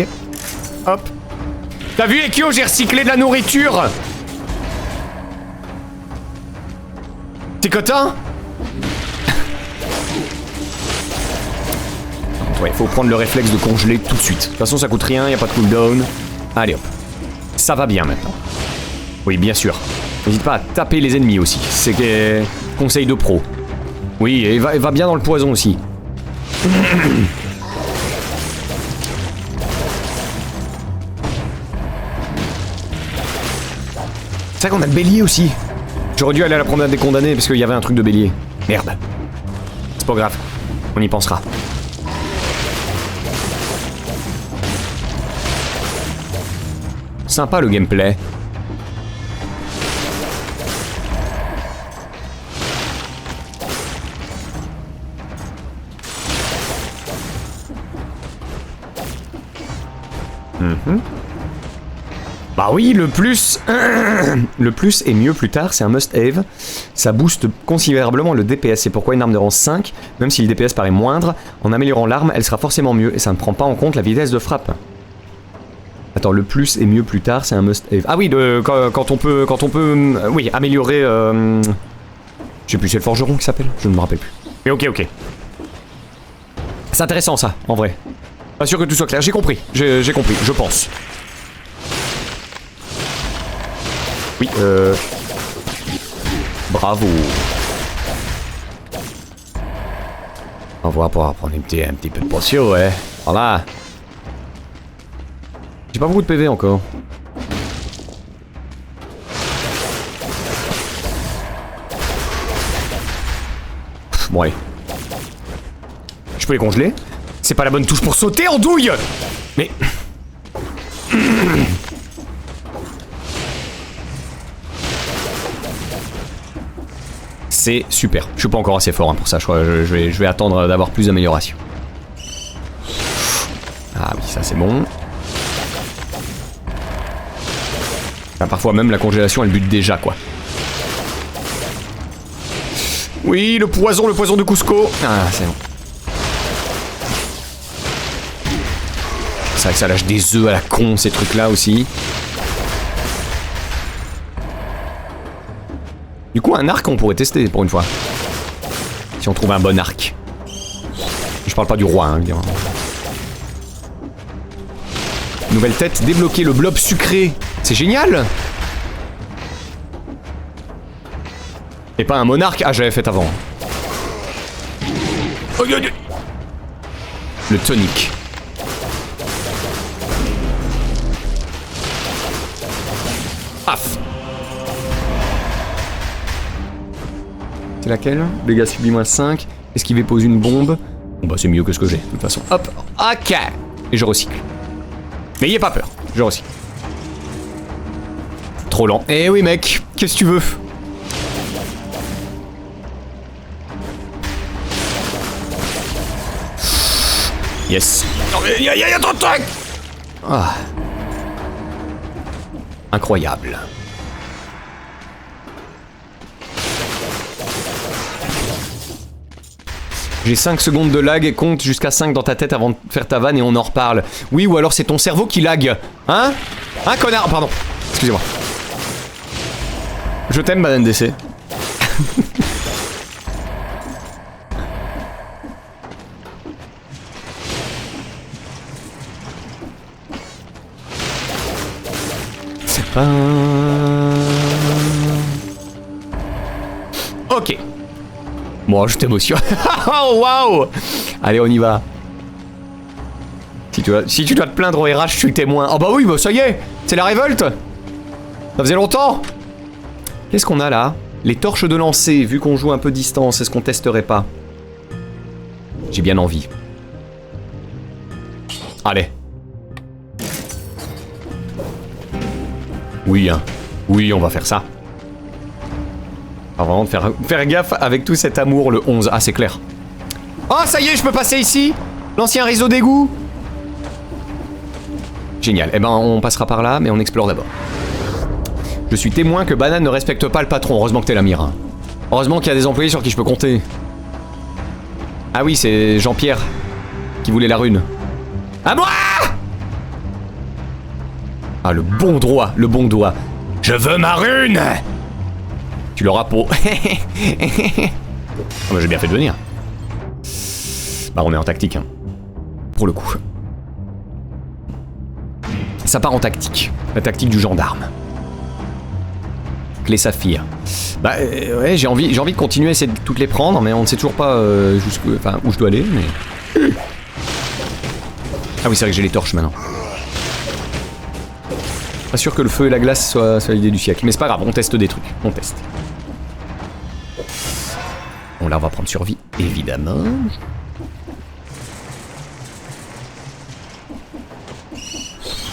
Hop. T'as vu, Ekyo, j'ai recyclé de la nourriture. T'es content? Ouais, faut prendre le réflexe de congeler tout de suite. De toute façon, ça coûte rien, y a pas de cooldown. Allez hop. Ça va bien maintenant. Oui, bien sûr. N'hésite pas à taper les ennemis aussi. C'est conseil de pro. Oui, et va bien dans le poison aussi. C'est vrai qu'on a le bélier aussi. J'aurais dû aller à la promenade des condamnés parce qu'il y avait un truc de bélier. Merde. C'est pas grave. On y pensera. Sympa le gameplay. Bah oui, le plus... le plus et mieux plus tard, c'est un must-have. Ça booste considérablement le DPS. C'est pourquoi une arme de rang 5, même si le DPS paraît moindre, en améliorant l'arme, elle sera forcément mieux. Et ça ne prend pas en compte la vitesse de frappe. Attends, le plus et mieux plus tard, c'est un must-have. Ah oui, quand on peut... oui, améliorer... je sais plus, c'est le forgeron qui s'appelle? Je ne me rappelle plus. Mais ok. C'est intéressant ça, en vrai. Pas sûr que tout soit clair, j'ai compris, j'ai compris, je pense. Oui, bravo. On va pouvoir prendre un petit peu de potion, ouais. Voilà. J'ai pas beaucoup de PV encore. Bon allez. Je peux les congeler? C'est pas la bonne touche pour sauter en douille! Mais... C'est super. Je suis pas encore assez fort hein, pour ça, je crois. Je vais attendre d'avoir plus d'amélioration. Ah oui, ça c'est bon. Enfin, parfois même la congélation elle bute déjà quoi. Oui, le poison de Cusco. Ah, c'est bon. C'est vrai que ça lâche des œufs à la con ces trucs là aussi. Du coup, un arc, on pourrait tester pour une fois. Si on trouve un bon arc. Je parle pas du roi, hein, évidemment. Nouvelle tête, débloquer le blob sucré. C'est génial! Et pas un monarque. Ah, j'avais fait avant. Le tonic. Paf! C'est laquelle? Dégâts subis -5. Esquiver pose une bombe. Bon bah c'est mieux que ce que j'ai, de toute façon. Hop, ok. Et je recycle. Mais y'ayez pas peur, je recycle. Trop lent. Eh oui mec, qu'est-ce que tu veux? Yes. Non mais y'a trop de trucs. Ah. Incroyable. J'ai 5 secondes de lag et compte jusqu'à 5 dans ta tête avant de faire ta vanne et on en reparle. Oui, ou alors c'est ton cerveau qui lag. Hein? Hein, connard? Pardon. Excusez-moi. Je t'aime, Banane DC. C'est pas... Ok. Bon, je t'émotionne. Oh, waouh! Allez, on y va. Si tu dois te plaindre au RH, je suis témoin. Oh bah oui, bah ça y est! C'est la révolte! Ça faisait longtemps! Qu'est-ce qu'on a là? Les torches de lancer, vu qu'on joue un peu distance, est-ce qu'on testerait pas? J'ai bien envie. Allez. Oui, hein. Oui, on va faire ça. Alors vraiment de faire gaffe avec tout cet amour, le 11. Ah, c'est clair. Oh, ça y est, je peux passer ici. L'ancien réseau d'égout. Génial. Eh ben, on passera par là, mais on explore d'abord. Je suis témoin que Banane ne respecte pas le patron. Heureusement que t'es la mire. Hein. Heureusement qu'il y a des employés sur qui je peux compter. Ah oui, c'est Jean-Pierre qui voulait la rune. À moi! Ah, le bon droit, le bon doigt. Je veux ma rune! Tu l'auras pour... Ah bah j'ai bien fait de venir. Bah on est en tactique, hein. Pour le coup. Ça part en tactique. La tactique du gendarme. Clé saphir. Bah ouais, j'ai envie de continuer à essayer de toutes les prendre, mais on ne sait toujours pas enfin, où je dois aller, mais... Ah oui, c'est vrai que j'ai les torches maintenant. Pas sûr que le feu et la glace soient l'idée du siècle, mais c'est pas grave, on teste des trucs, on teste. Bon là on va prendre survie, évidemment.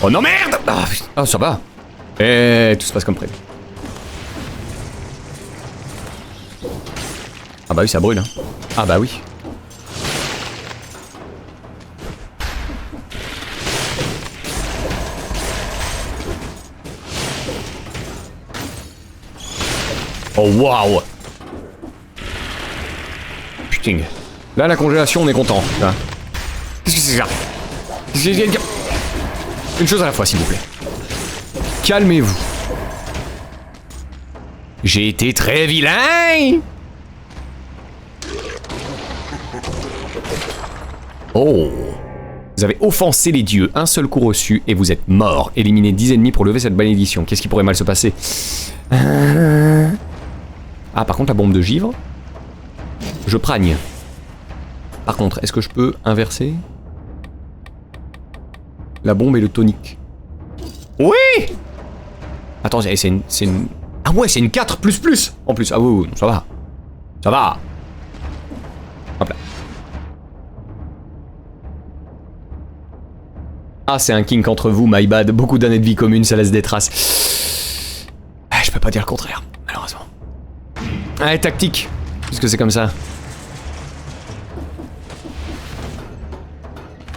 Oh non merde! Ah ça va. Et tout se passe comme prévu. Ah bah oui ça brûle hein. Ah bah oui. Oh waouh! Putain. Là la congélation on est content. Qu'est-ce que c'est ça? Une chose à la fois s'il vous plaît. Calmez-vous. J'ai été très vilain. Oh. Vous avez offensé les dieux, un seul coup reçu et vous êtes mort. Éliminez 10 ennemis pour lever cette malédiction. Qu'est-ce qui pourrait mal se passer? Ah, par contre, la bombe de givre. Je pragne. Par contre, est-ce que je peux inverser la bombe et le tonique? Oui. Attends, c'est une... Ah ouais, c'est une 4 plus en plus. Ah oui, ça va. Ça va. Hop là. Ah, c'est un kink entre vous, my bad. Beaucoup d'années de vie commune, ça laisse des traces. Ah, je peux pas dire le contraire, malheureusement. Allez, tactique, puisque c'est comme ça.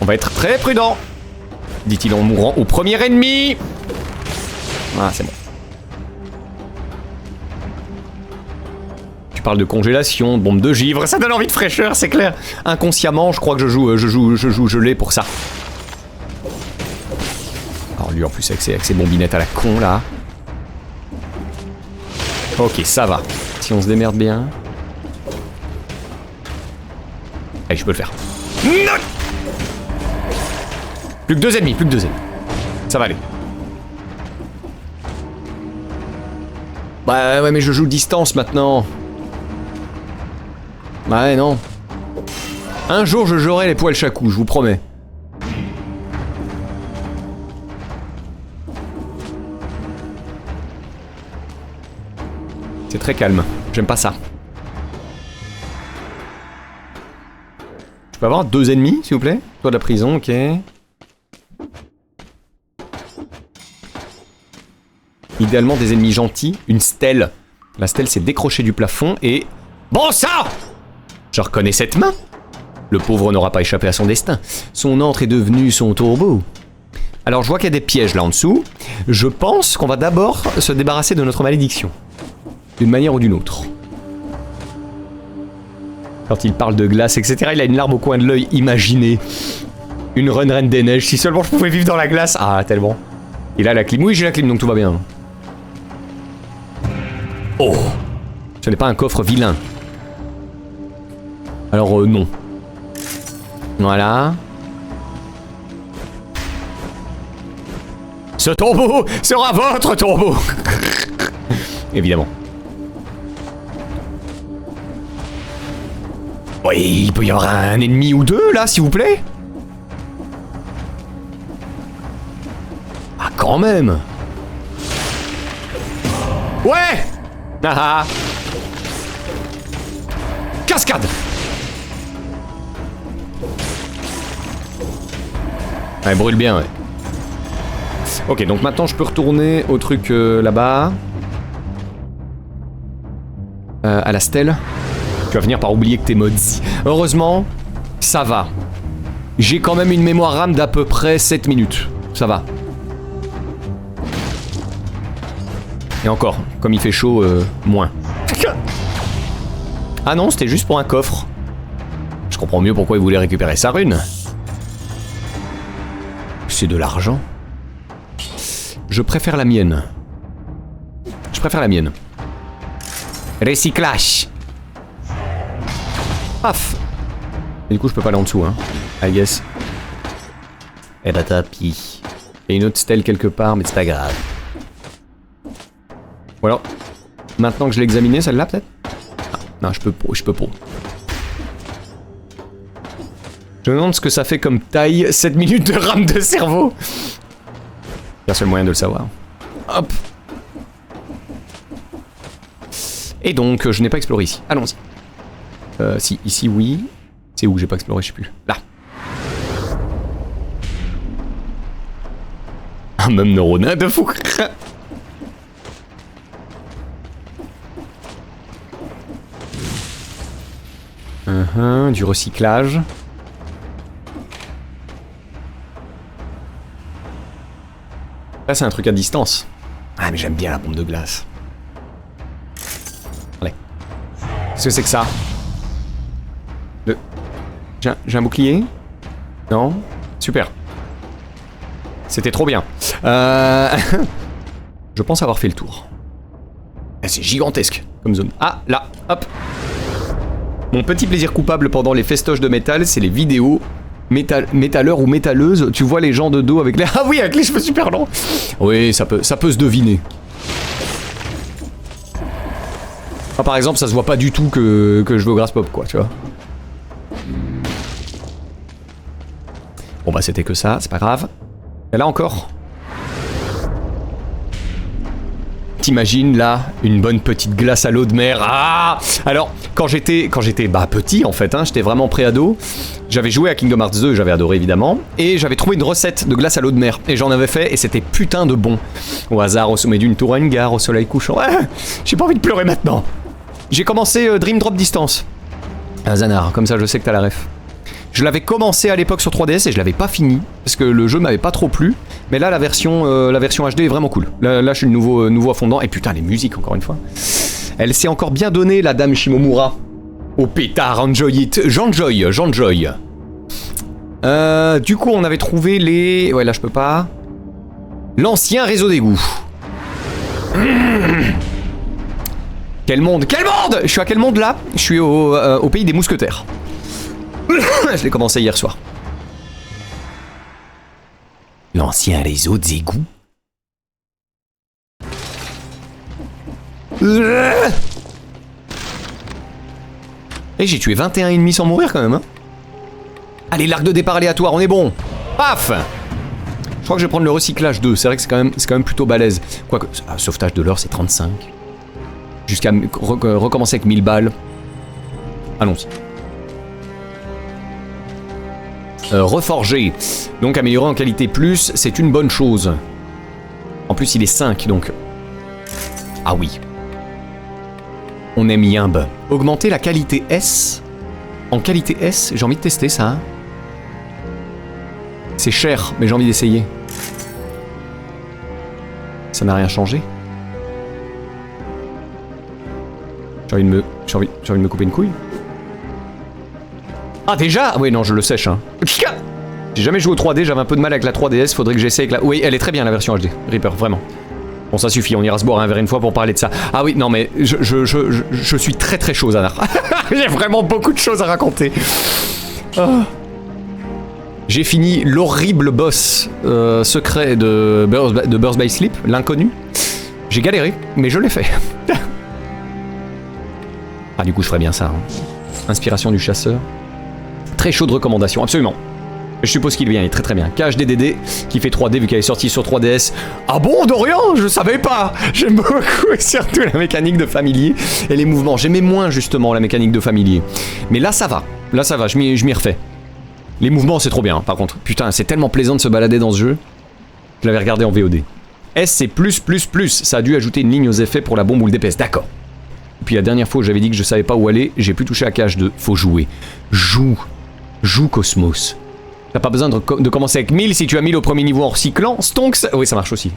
On va être très prudent, dit-il en mourant au premier ennemi. Ah, c'est bon. Tu parles de congélation, de bombe de givre, ça donne envie de fraîcheur, c'est clair. Inconsciemment, je crois que je joue gelé pour ça. Alors lui en plus avec ses bombinettes à la con là. Ok, ça va. Si on se démerde bien. Allez, je peux le faire. Non. Plus que 2 ennemis, plus que 2 ennemis. Ça va aller. Bah ouais, mais je joue distance maintenant. Bah ouais, non. Un jour, je jouerai les poils chacou, je vous promets. C'est très calme, j'aime pas ça. Je peux avoir 2 ennemis, s'il vous plaît? Toi de la prison, ok. Idéalement des ennemis gentils, une stèle. La stèle s'est décrochée du plafond et... Bon sang! Je reconnais cette main. Le pauvre n'aura pas échappé à son destin. Son antre est devenu son tombeau. Alors je vois qu'il y a des pièges là en dessous. Je pense qu'on va d'abord se débarrasser de notre malédiction. D'une manière ou d'une autre. Quand il parle de glace, etc., il a une larme au coin de l'œil. Imaginez. Une reine des neiges. Si seulement je pouvais vivre dans la glace. Ah, tellement. Il a la clim. Oui, j'ai la clim, donc tout va bien. Oh. Ce n'est pas un coffre vilain. Alors, non. Voilà. Ce tombeau sera votre tombeau. Évidemment. Oui, il peut y avoir un ennemi ou deux, là, s'il vous plaît. Ah, quand même. Ouais. Ah ah. Cascade. Ouais, brûle bien, ouais. Ok, donc maintenant, je peux retourner au truc là-bas. À la stèle. Tu vas finir par oublier que t'es maudit. Heureusement, ça va. J'ai quand même une mémoire RAM d'à peu près 7 minutes. Ça va. Et encore, comme il fait chaud, moins. Ah non, c'était juste pour un coffre. Je comprends mieux pourquoi il voulait récupérer sa rune. C'est de l'argent. Je préfère la mienne. Je préfère la mienne. Recyclage. Paf. Et du coup, je peux pas aller en dessous, hein. I guess. Eh bah, tapis. Il y a une autre stèle quelque part, mais c'est pas grave. Ou alors, maintenant que je l'ai examinée, celle-là, peut-être? Ah, non, je peux pas. Je me demande ce que ça fait comme taille, 7 minutes de RAM de cerveau. C'est le seul moyen de le savoir. Hop. Et donc, je n'ai pas exploré ici. Allons-y. Si, ici, oui. C'est où j'ai pas exploré, je sais plus. Là. Un même neuronin de fou. Du recyclage. Là, c'est un truc à distance. Ah, mais j'aime bien la bombe de glace. Allez. Qu'est-ce que c'est que ça? J'ai un bouclier? Non? Super. C'était trop bien. Je pense avoir fait le tour. C'est gigantesque comme zone. Ah, là, hop. Mon petit plaisir coupable pendant les festoches de métal, c'est les vidéos métalleur ou métalleuse, tu vois les gens de dos avec les... Ah oui, avec les cheveux super longs. Oui, ça peut se deviner. Ah, par exemple, ça se voit pas du tout que je veux au Grass Pop, quoi, tu vois. Bon bah c'était que ça, c'est pas grave. Et là encore. T'imagines là, une bonne petite glace à l'eau de mer. Ah! Alors, quand j'étais petit en fait, hein, j'étais vraiment pré-ado, j'avais joué à Kingdom Hearts 2, j'avais adoré évidemment, et j'avais trouvé une recette de glace à l'eau de mer, et j'en avais fait, et c'était putain de bon. Au hasard, au sommet d'une tour à une gare, au soleil couchant. Ouais, j'ai pas envie de pleurer maintenant. J'ai commencé Dream Drop Distance. Un Zanar, comme ça je sais que t'as la ref. Je l'avais commencé à l'époque sur 3DS et je l'avais pas fini parce que le jeu m'avait pas trop plu. Mais là la version HD est vraiment cool. Là je suis le nouveau à fond dedans. Et putain les musiques encore une fois. Elle s'est encore bien donnée la dame Shimomura. Au pétard, enjoy it. J'enjoy. Du coup on avait trouvé les... Ouais là je peux pas. L'ancien réseau d'égout. Quel monde? Je suis à quel monde là? Je suis au pays des mousquetaires. Je l'ai commencé hier soir. L'ancien réseau d'égouts. Et j'ai tué 21 ennemis sans mourir quand même. Hein. Allez, l'arc de départ aléatoire, on est bon. Paf! Je crois que je vais prendre le recyclage 2. C'est vrai que c'est quand même plutôt balèze. Quoique, sauvetage de l'heure, c'est 35. Jusqu'à recommencer avec 1000 balles. Allons-y. Reforger. Donc améliorer en qualité plus, c'est une bonne chose. En plus il est 5 donc... Ah oui. On aime Yimb. Augmenter la qualité S. En qualité S, j'ai envie de tester ça. Hein. C'est cher, mais j'ai envie d'essayer. Ça n'a rien changé. J'ai envie de me couper une couille. Ah déjà? Oui non je le sèche hein. J'ai jamais joué au 3D, j'avais un peu de mal avec la 3DS, faudrait que j'essaye avec la... Oui elle est très bien la version HD, Reaper, vraiment. Bon ça suffit, on ira se boire un verre une fois pour parler de ça. Ah oui non mais je suis très chaud Zanar. J'ai vraiment beaucoup de choses à raconter. Oh. J'ai fini l'horrible boss secret de Birth by Sleep, l'inconnu. J'ai galéré, mais je l'ai fait. Ah du coup je ferais bien ça. Hein. Inspiration du chasseur. Très chaude recommandation, absolument. Je suppose qu'il vient, il est très bien. KHDDD qui fait 3D vu qu'elle est sortie sur 3DS. Ah bon Dorian? Je savais pas. J'aime beaucoup surtout la mécanique de familier et les mouvements. J'aimais moins justement la mécanique de familier. Mais là ça va, je m'y refais. Les mouvements c'est trop bien par contre. Putain c'est tellement plaisant de se balader dans ce jeu. Je l'avais regardé en VOD. S c'est plus. Ça a dû ajouter une ligne aux effets pour la bombe ou le DPS, d'accord. Et puis la dernière fois où j'avais dit que je savais pas où aller, j'ai pu toucher à KH2. Faut jouer. Joue Cosmos. T'as pas besoin de commencer avec 1000 si tu as 1000 au premier niveau en recyclant. Stonks. Oui, ça marche aussi.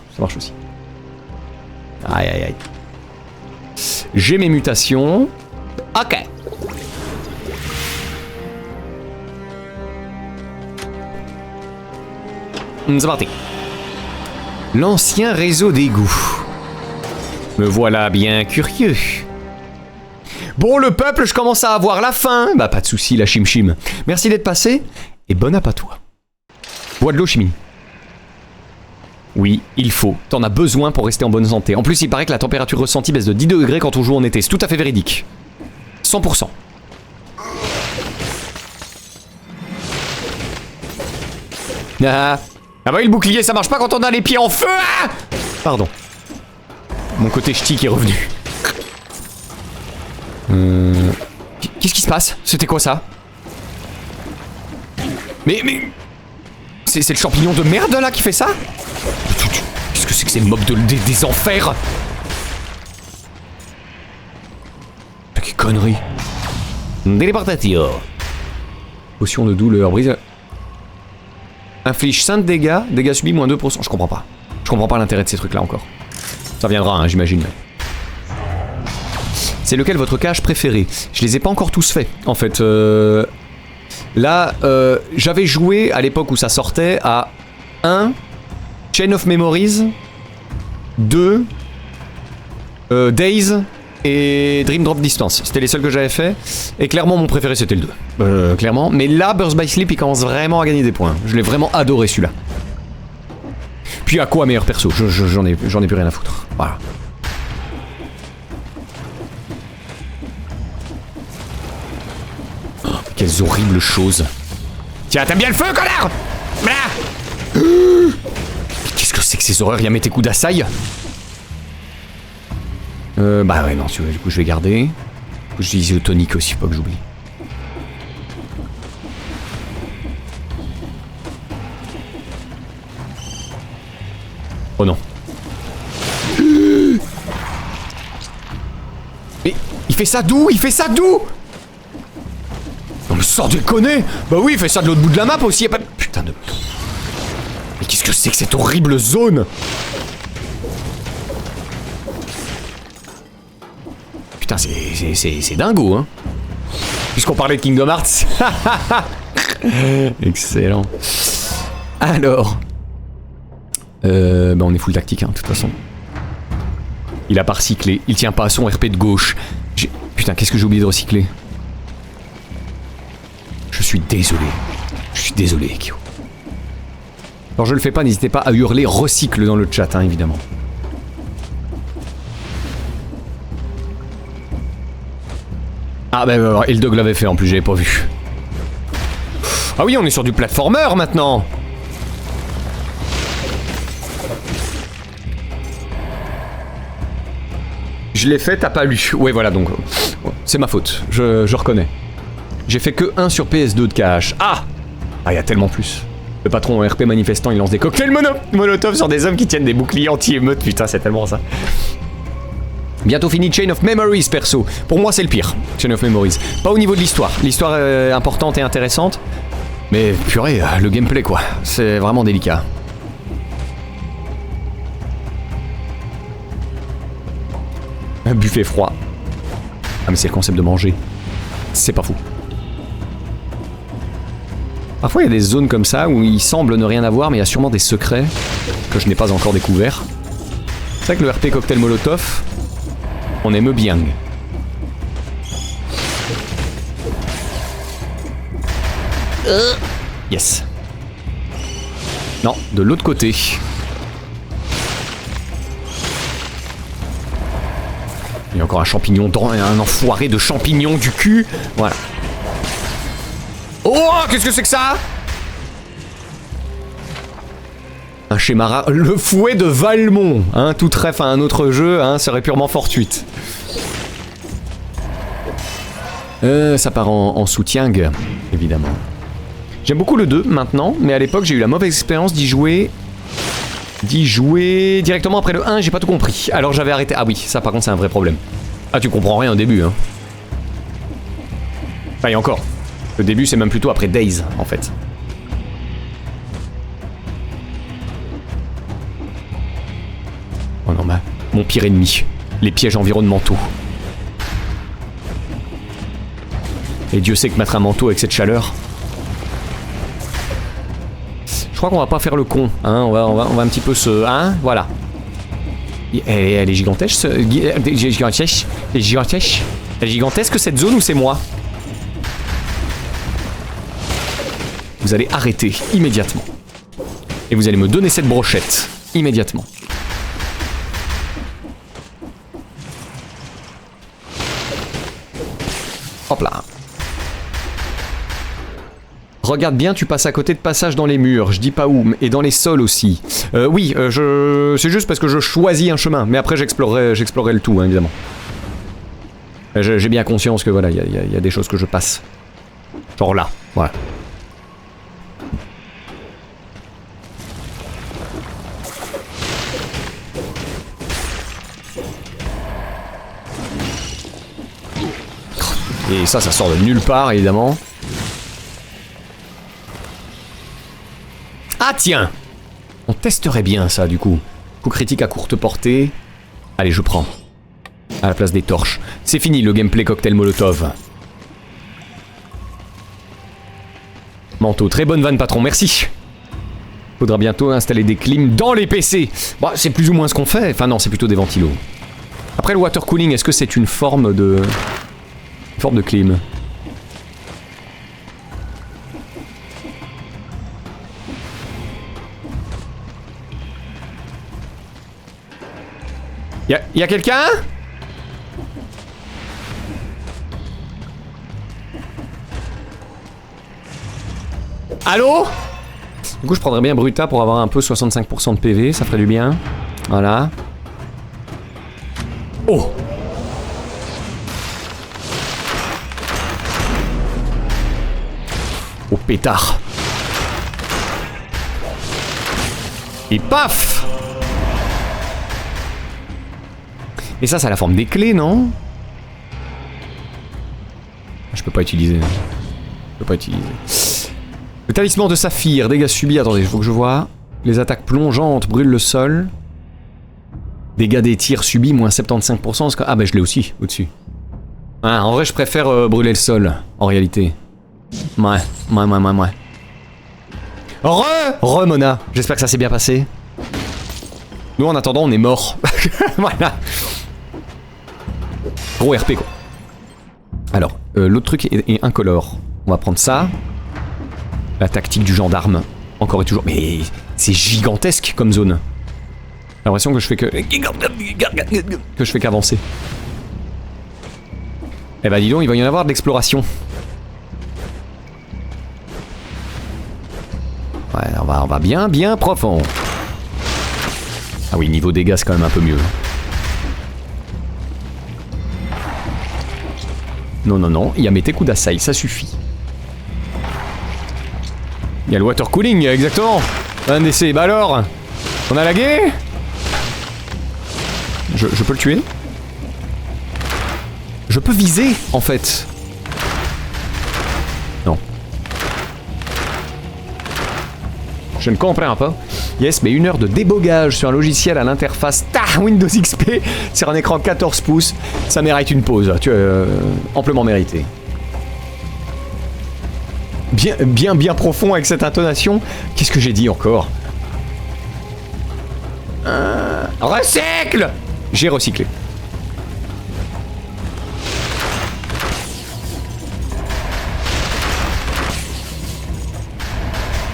Aïe. J'ai mes mutations. Ok. C'est parti. L'ancien réseau d'égout. Me voilà bien curieux. Bon, le peuple, je commence à avoir la faim. Bah, pas de soucis, la chim-chim. Merci d'être passé, et bon appât à toi. Bois de l'eau, Chimie. Oui, il faut. T'en as besoin pour rester en bonne santé. En plus, il paraît que la température ressentie baisse de 10 degrés quand on joue en été. C'est tout à fait véridique. 100%. Ah bah oui, le bouclier, ça marche pas quand on a les pieds en feu. Ah pardon. Mon côté ch'ti qui est revenu. Qu'est-ce qui se passe? C'était quoi ça? Mais... C'est le champignon de merde là qui fait ça? Qu'est-ce que c'est que ces mobs des enfers? Quelle connerie. Téléportation. Potion de douleur, brise... Inflige 5 dégâts, dégâts subis moins 2%. Je comprends pas. Je comprends pas l'intérêt de ces trucs là encore. Ça viendra, hein, j'imagine. C'est lequel votre cache préféré? Je les ai pas encore tous faits, en fait. Là, j'avais joué à l'époque où ça sortait à 1, Chain of Memories, 2, Days et Dream Drop Distance. C'était les seuls que j'avais fait. Et clairement, mon préféré, c'était le 2. clairement. Mais là, Burst by Sleep, il commence vraiment à gagner des points. Je l'ai vraiment adoré celui-là. Puis à quoi meilleur perso? J'en ai plus rien à foutre. Voilà. Oh, quelles horribles choses. Tiens, t'aimes bien le feu, connard? Voilà. Qu'est-ce que c'est que ces horreurs? Y'a mes tes coups d'assaille. Bah ouais, non, du coup je vais garder. Je disais au tonique aussi, faut pas que j'oublie. Oh non. Mais il fait ça d'où? Il fait ça d'où? Non mais sans déconner. Bah oui, il fait ça de l'autre bout de la map aussi, y'a pas de... Putain de... Mais qu'est-ce que c'est que cette horrible zone? Putain, c'est dingo, hein. Puisqu'on parlait de Kingdom Hearts. Excellent. Alors... bah on est full tactique, hein, de toute façon. Il a pas recyclé. Il tient pas à son RP de gauche. Putain, qu'est-ce que j'ai oublié de recycler? Je suis désolé. Je suis désolé, Kyo. Alors je le fais pas, n'hésitez pas à hurler recycle dans le chat, hein, évidemment. Ah bah Eldog l'avait fait en plus, j'avais pas vu. Ah oui, on est sur du platformer maintenant. Je l'ai fait, t'as pas lu. Ouais voilà, donc c'est ma faute, je reconnais. J'ai fait que 1 sur PS2 de cache. Ah, il y a tellement plus. Le patron RP manifestant, il lance des cocktails molotov sur des hommes qui tiennent des boucliers anti-émeute. Putain, c'est tellement ça. Bientôt fini Chain of Memories, perso. Pour moi, c'est le pire, Chain of Memories. Pas au niveau de l'histoire. L'histoire est importante et intéressante. Mais purée, le gameplay, quoi. C'est vraiment délicat. Un buffet froid. Ah, mais c'est le concept de manger. C'est pas fou. Parfois, il y a des zones comme ça où il semble ne rien avoir, mais il y a sûrement des secrets que je n'ai pas encore découverts. C'est vrai que le RP Cocktail Molotov, on aime bien. Yes. Non, de l'autre côté. Il y a encore un champignon, un enfoiré de champignon du cul. Voilà. Oh, qu'est-ce que c'est que ça? Un schéma, le fouet de Valmont, hein, tout trèfle à un autre jeu, hein, serait purement fortuite. Ça part en soutien, évidemment. J'aime beaucoup le 2 maintenant, mais à l'époque j'ai eu la mauvaise expérience d'y jouer directement après le 1, j'ai pas tout compris. Alors j'avais arrêté. Ah oui, ça par contre c'est un vrai problème. Ah tu comprends rien au début, hein. Enfin et encore. Le début c'est même plutôt après Days en fait. Oh non, mon pire ennemi. Les pièges environnementaux. Et Dieu sait que mettre un manteau avec cette chaleur... Je crois qu'on va pas faire le con, hein, on va un petit peu se... Hein, voilà. Elle est gigantesque, Elle est gigantesque cette zone ou c'est moi? Vous allez arrêter immédiatement. Et vous allez me donner cette brochette immédiatement. Hop là. Regarde bien, tu passes à côté de passages dans les murs, je dis pas où, et dans les sols aussi. Oui, c'est juste parce que je choisis un chemin, mais après j'explorerai le tout, hein, évidemment. J'ai bien conscience que voilà, il y a des choses que je passe. Genre là, voilà. Et ça sort de nulle part, évidemment. Ah tiens! On testerait bien ça, du coup. Coup critique à courte portée. Allez, je prends. À la place des torches. C'est fini, le gameplay cocktail molotov. Manteau, très bonne vanne, patron, merci. Faudra bientôt installer des clims dans les PC. Bah, c'est plus ou moins ce qu'on fait. Enfin non, c'est plutôt des ventilos. Après, le water cooling, est-ce que c'est une forme de... clim? Y a quelqu'un? Allô? Du coup je prendrais bien Bruta pour avoir un peu 65% de PV, ça ferait du bien. Voilà. Oh! Oh pétard! Et paf! Et ça, a la forme des clés, non? Je peux pas utiliser. Je peux pas utiliser. Le talisman de saphir, dégâts subis. Attendez, il faut que je vois. Les attaques plongeantes brûlent le sol. Dégâts des tirs subis, moins 75%. Ah bah je l'ai aussi, au-dessus. Ah, en vrai, je préfère brûler le sol, en réalité. Ouais. Re Mona, j'espère que ça s'est bien passé. Nous en attendant on est morts. Voilà. Gros RP quoi. Alors, l'autre truc est incolore. On va prendre ça. La tactique du gendarme. Encore et toujours. Mais c'est gigantesque comme zone. J'ai l'impression que je fais que je fais qu'avancer. Eh bah dis donc, il va y en avoir de l'exploration. Ouais, on va bien profond. Ah oui, niveau dégâts, c'est quand même un peu mieux. Non, il y a mes Tekudasai, ça suffit. Il y a le water cooling, exactement. Un essai, bah alors, on a lagué. Je peux le tuer? Je peux viser, en fait. Non. Je ne comprends pas. Yes, mais 1 heure de débogage sur un logiciel à l'interface Windows XP sur un écran 14 pouces, ça mérite une pause. Tu amplement mérité. Bien profond avec cette intonation. Qu'est-ce que j'ai dit encore? Recycle! J'ai recyclé.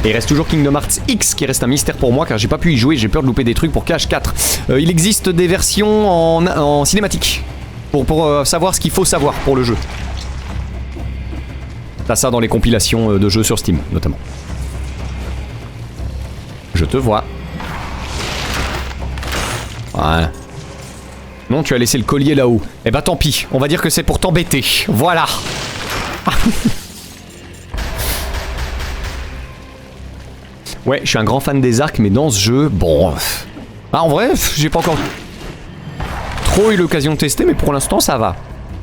Et il reste toujours Kingdom Hearts X qui reste un mystère pour moi car j'ai pas pu y jouer, j'ai peur de louper des trucs pour KH4. Il existe des versions en cinématique pour savoir ce qu'il faut savoir pour le jeu. T'as ça dans les compilations de jeux sur Steam notamment. Je te vois. Ouais. Non, tu as laissé le collier là-haut. Eh bah tant pis, on va dire que c'est pour t'embêter. Voilà. Ouais, je suis un grand fan des arcs, mais dans ce jeu, bon... Ah, en vrai, j'ai pas encore trop eu l'occasion de tester, mais pour l'instant, ça va.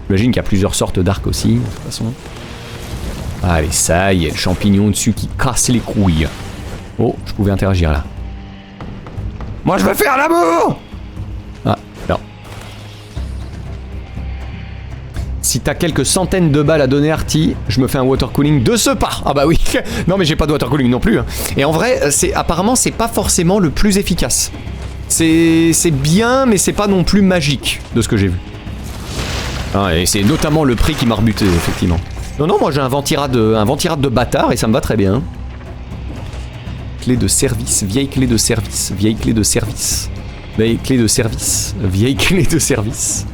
J'imagine qu'il y a plusieurs sortes d'arcs aussi, de toute façon. Allez, ça y est, le champignon dessus qui casse les couilles. Oh, je pouvais interagir là. Moi, je veux faire l'amour! Ah, non. Si t'as quelques centaines de balles à donner Arty, je me fais un water cooling de ce pas. Ah bah oui. Non mais j'ai pas de water cooling non plus. Hein. Et en vrai, apparemment c'est pas forcément le plus efficace. C'est bien, mais c'est pas non plus magique de ce que j'ai vu. Ah, et c'est notamment le prix qui m'a rebuté effectivement. Non, moi j'ai un ventirad de bâtard et ça me va très bien. Clé de service, vieille clé de service, vieille clé de service, vieille clé de service, vieille clé de service.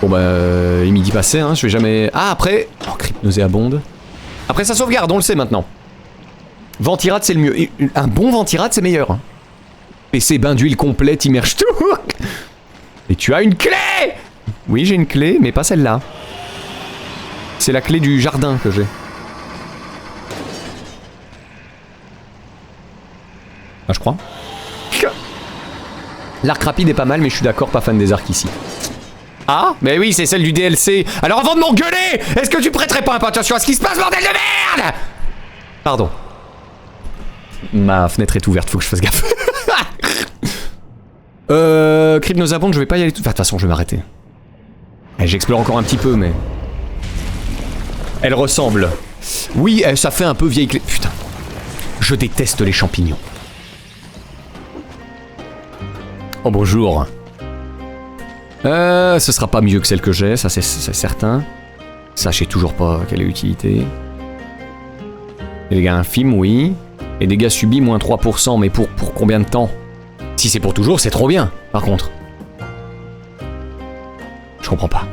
Bon bah, il est midi passé, hein, je vais jamais... Ah, après... Oh, crypte nauséabonde. Après, ça sauvegarde, on le sait maintenant. Ventirad, c'est le mieux. Et un bon ventirad, c'est meilleur. PC bain d'huile complète, immerge tout. Et tu as une clé! Oui, j'ai une clé, mais pas celle-là. C'est la clé du jardin que j'ai. Ah, je crois. L'arc rapide est pas mal, mais je suis d'accord, pas fan des arcs ici. Ah, mais oui, c'est celle du DLC. Alors avant de m'engueuler, est-ce que tu prêterais pas un peu attention à ce qui se passe, bordel de merde? Pardon. Ma fenêtre est ouverte, faut que je fasse gaffe. Crypte nauséabonde, je vais pas y aller tout... Enfin, de toute façon, je vais m'arrêter. J'explore encore un petit peu, mais... Elle ressemble. Oui, ça fait un peu vieille clé... Putain. Je déteste les champignons. Oh, bonjour. Ce sera pas mieux que celle que j'ai, ça c'est certain. Ça, je sais toujours pas quelle est l'utilité. Les dégâts infimes, oui. Les dégâts subis, moins 3%, mais pour combien de temps? Si c'est pour toujours, c'est trop bien, par contre. Je comprends pas.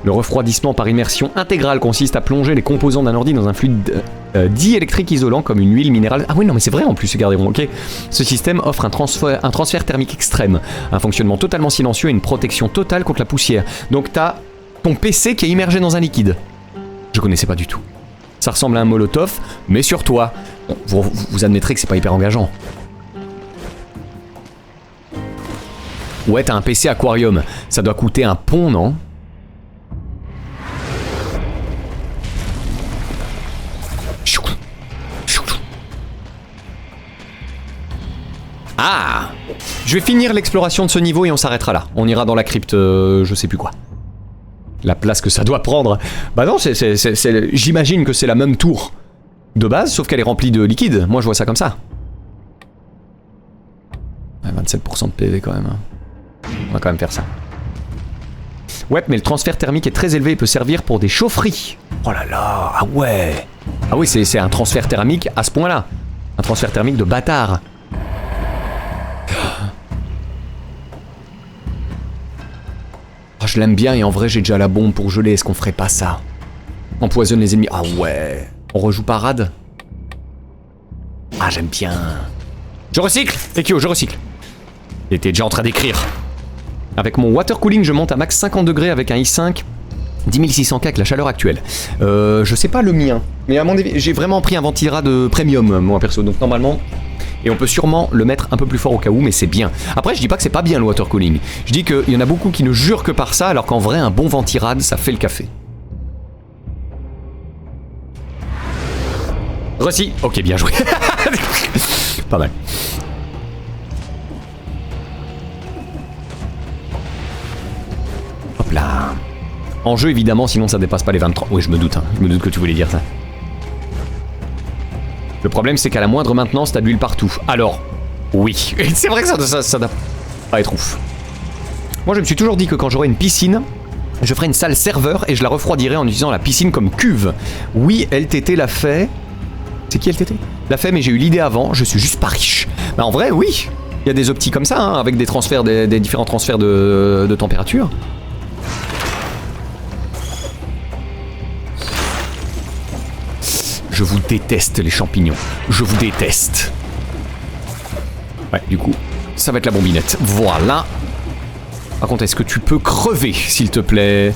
Le refroidissement par immersion intégrale consiste à plonger les composants d'un ordi dans un fluide diélectrique isolant comme une huile minérale. Ah oui, non, mais c'est vrai en plus, regardez, ok. Ce système offre un transfert thermique extrême, un fonctionnement totalement silencieux et une protection totale contre la poussière. Donc t'as ton PC qui est immergé dans un liquide. Je connaissais pas du tout. Ça ressemble à un molotov, mais sur toi. Bon, vous admettrez que c'est pas hyper engageant. Ouais, t'as un PC aquarium. Ça doit coûter un pont, non? Ah! Je vais finir l'exploration de ce niveau et on s'arrêtera là. On ira dans la crypte, je sais plus quoi. La place que ça doit prendre. Bah non, j'imagine que c'est la même tour de base, sauf qu'elle est remplie de liquide. Moi, je vois ça comme ça. Ouais, 27% de PV quand même. On va quand même faire ça. Ouais, mais le transfert thermique est très élevé et peut servir pour des chaufferies. Oh là là, ah ouais. Ah oui, c'est un transfert thermique à ce point-là. Un transfert thermique de bâtard. Oh, je l'aime bien et en vrai j'ai déjà la bombe pour geler, est-ce qu'on ferait pas ça? Empoisonne les ennemis. Ah ouais. On rejoue parade? Ah j'aime bien. Je recycle! Ekyo, je recycle. J'étais déjà en train d'écrire. Avec mon water cooling, je monte à max 50 degrés avec un i5 10600K avec la chaleur actuelle. Je sais pas le mien, mais à mon avis, j'ai vraiment pris un ventilrad de premium, moi perso, donc normalement... Et on peut sûrement le mettre un peu plus fort au cas où, mais c'est bien. Après, je dis pas que c'est pas bien le water cooling. Je dis qu'il y en a beaucoup qui ne jurent que par ça, alors qu'en vrai, un bon ventirad, ça fait le café. Reçi. Ok, bien joué. Pas mal. Hop là. En jeu, évidemment, sinon ça dépasse pas les 23. Oui, je me doute, hein. Je me doute que tu voulais dire ça. Le problème, c'est qu'à la moindre maintenance, t'as de l'huile partout. Alors, oui. C'est vrai que ça doit pas être ouf. Moi, je me suis toujours dit que quand j'aurai une piscine, je ferai une salle serveur et je la refroidirai en utilisant la piscine comme cuve. Oui, LTT l'a fait. C'est qui LTT? L'a fait, mais j'ai eu l'idée avant. Je suis juste pas riche. Bah, en vrai, oui. Il y a des optis comme ça, hein, avec des transferts, des différents transferts de température. Je vous déteste les champignons. Je vous déteste. Ouais, du coup, ça va être la bombinette. Voilà. Par contre, est-ce que tu peux crever, s'il te plaît?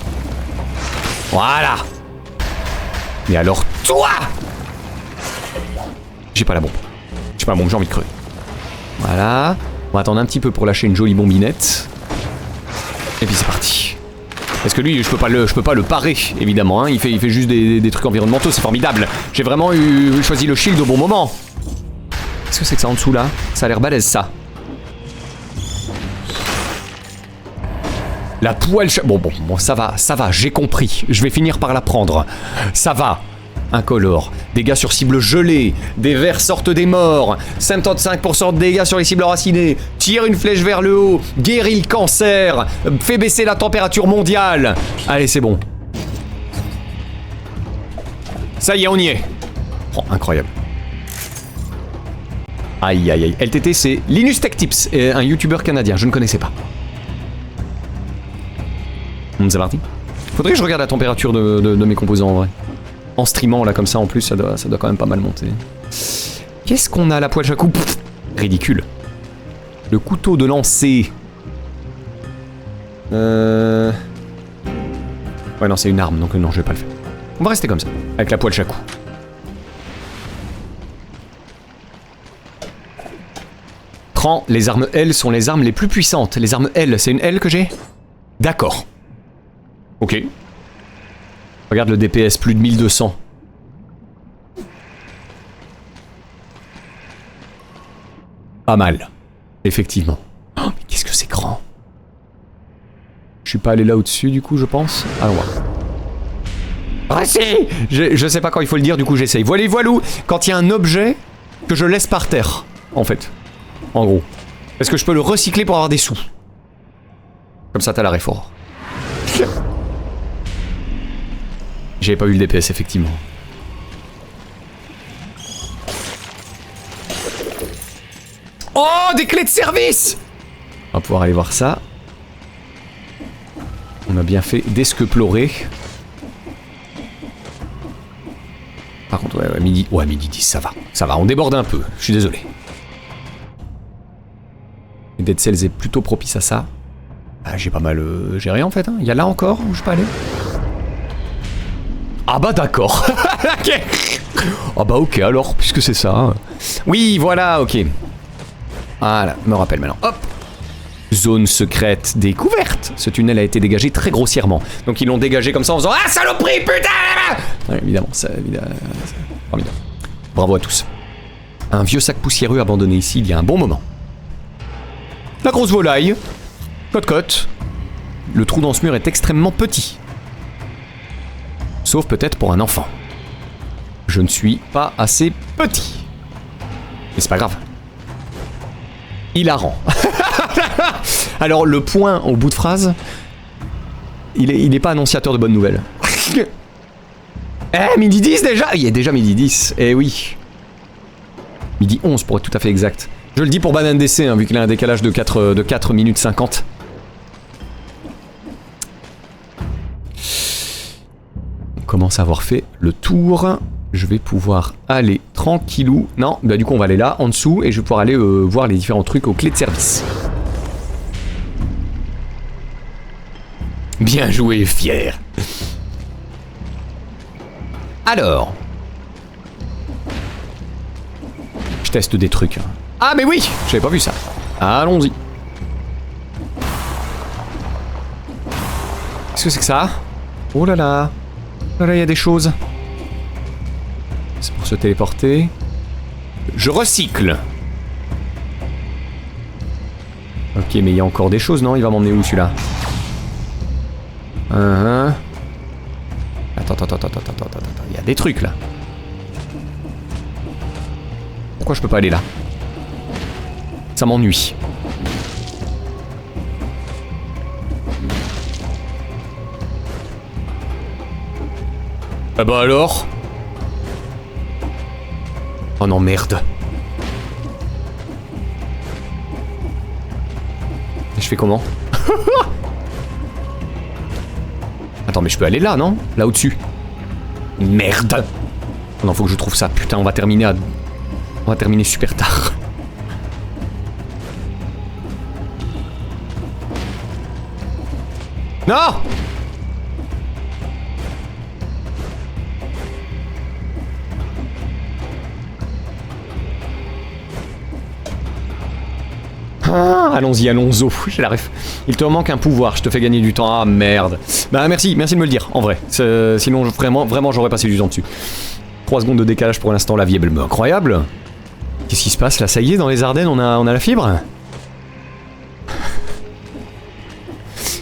Voilà. Mais alors, toi! J'ai pas la bombe. J'ai pas la bombe, j'ai envie de crever. Voilà. On va attendre un petit peu pour lâcher une jolie bombinette. Et puis c'est parti. Parce que lui, je peux pas le parer, évidemment. Hein. Il fait juste des trucs environnementaux, c'est formidable. J'ai vraiment choisi le shield au bon moment. Qu'est-ce que c'est que ça en dessous là? Ça a l'air balèze ça. La poêle... Bon, ça va, j'ai compris. Je vais finir par la prendre. Ça va. Incolore. Dégâts sur cible gelée. Des vers sortent des morts. 55% de dégâts sur les cibles enracinées. Tire une flèche vers le haut. Guérit le cancer. Fait baisser la température mondiale. Allez, c'est bon. Ça y est, on y est. Oh, incroyable. Aïe, aïe, aïe. LTT, c'est Linus Tech Tips, un youtubeur canadien. Je ne connaissais pas. C'est parti. Faudrait que je regarde la température de mes composants en vrai. En streamant là comme ça en plus, ça doit quand même pas mal monter. Qu'est-ce qu'on a à la poêle à coupe? Ridicule. Le couteau de lancer. Ouais non, c'est une arme, donc non, je vais pas le faire. On va rester comme ça, avec la poêle à coups. Prends, les armes L sont les armes les plus puissantes. Les armes L, c'est une L que j'ai? D'accord. Ok. Regarde le DPS, plus de 1200. Pas mal. Effectivement. Oh, mais qu'est-ce que c'est grand. Je suis pas allé là au-dessus, du coup, je pense. Allons voir. Ah si! Je sais pas quand il faut le dire, du coup j'essaye. Voilà, voilou, quand il y a un objet que je laisse par terre, en fait. En gros. Parce que je peux le recycler pour avoir des sous. Comme ça, t'as l'arrêt fort. J'avais pas eu le DPS, effectivement. Oh, des clés de service! On va pouvoir aller voir ça. On a bien fait d'esqueplorer. Par contre, ouais, midi... Ouais, midi 10, ça va. Ça va, on déborde un peu. Je suis désolé. Et Dead Cells est plutôt propice à ça. Ah, j'ai pas mal géré en fait. Hein. Il y a là encore où je peux aller. Ah bah d'accord. Ok. Ah bah ok alors, puisque c'est ça. Hein. Oui, voilà, ok. Voilà, me rappelle maintenant. Hop. Zone secrète découverte. Ce tunnel a été dégagé très grossièrement. Donc ils l'ont dégagé comme ça en faisant ah saloperie putain. Ouais, évidemment, ça évidemment. Formidable. Bravo à tous. Un vieux sac poussiéreux abandonné ici il y a un bon moment. La grosse volaille. Cote-cote. Le trou dans ce mur est extrêmement petit. Sauf peut-être pour un enfant. Je ne suis pas assez petit. Mais c'est pas grave. Hilarant. Alors le point au bout de phrase, il est pas annonciateur de bonnes nouvelles. Eh, midi 10 déjà? Il est déjà midi 10, eh oui. Midi 11 pour être tout à fait exact. Je le dis pour Banane DC, hein, vu qu'il a un décalage de 4 minutes 50. On commence à avoir fait le tour. Je vais pouvoir aller tranquillou. Non, bah du coup on va aller là, en dessous, et je vais pouvoir aller voir les différents trucs aux clés de service. Bien joué, fier. Alors. Je teste des trucs. Ah mais oui, j'avais pas vu ça. Allons-y. Qu'est-ce que c'est que ça? Oh là là. Oh là là, il y a des choses. C'est pour se téléporter. Je recycle. Ok, mais il y a encore des choses, non? Il va m'emmener où celui-là? Attends. Il y a des trucs là. Pourquoi je peux pas aller là? Ça m'ennuie. Ah bah alors? Oh non, merde. Et je fais comment? Attends, mais je peux aller là, non? Là au-dessus. Merde. Oh non, faut que je trouve ça. Putain, on va terminer à... On va terminer super tard. Non! Ah, allons-y, allons-y, j'ai la ref. Il te manque un pouvoir, je te fais gagner du temps. Ah merde. Bah merci de me le dire, en vrai. Sinon, vraiment, j'aurais passé du temps dessus. 3 secondes de décalage pour l'instant, la vie est belle, mais incroyable. Qu'est-ce qui se passe là? Ça y est, dans les Ardennes, on a la fibre?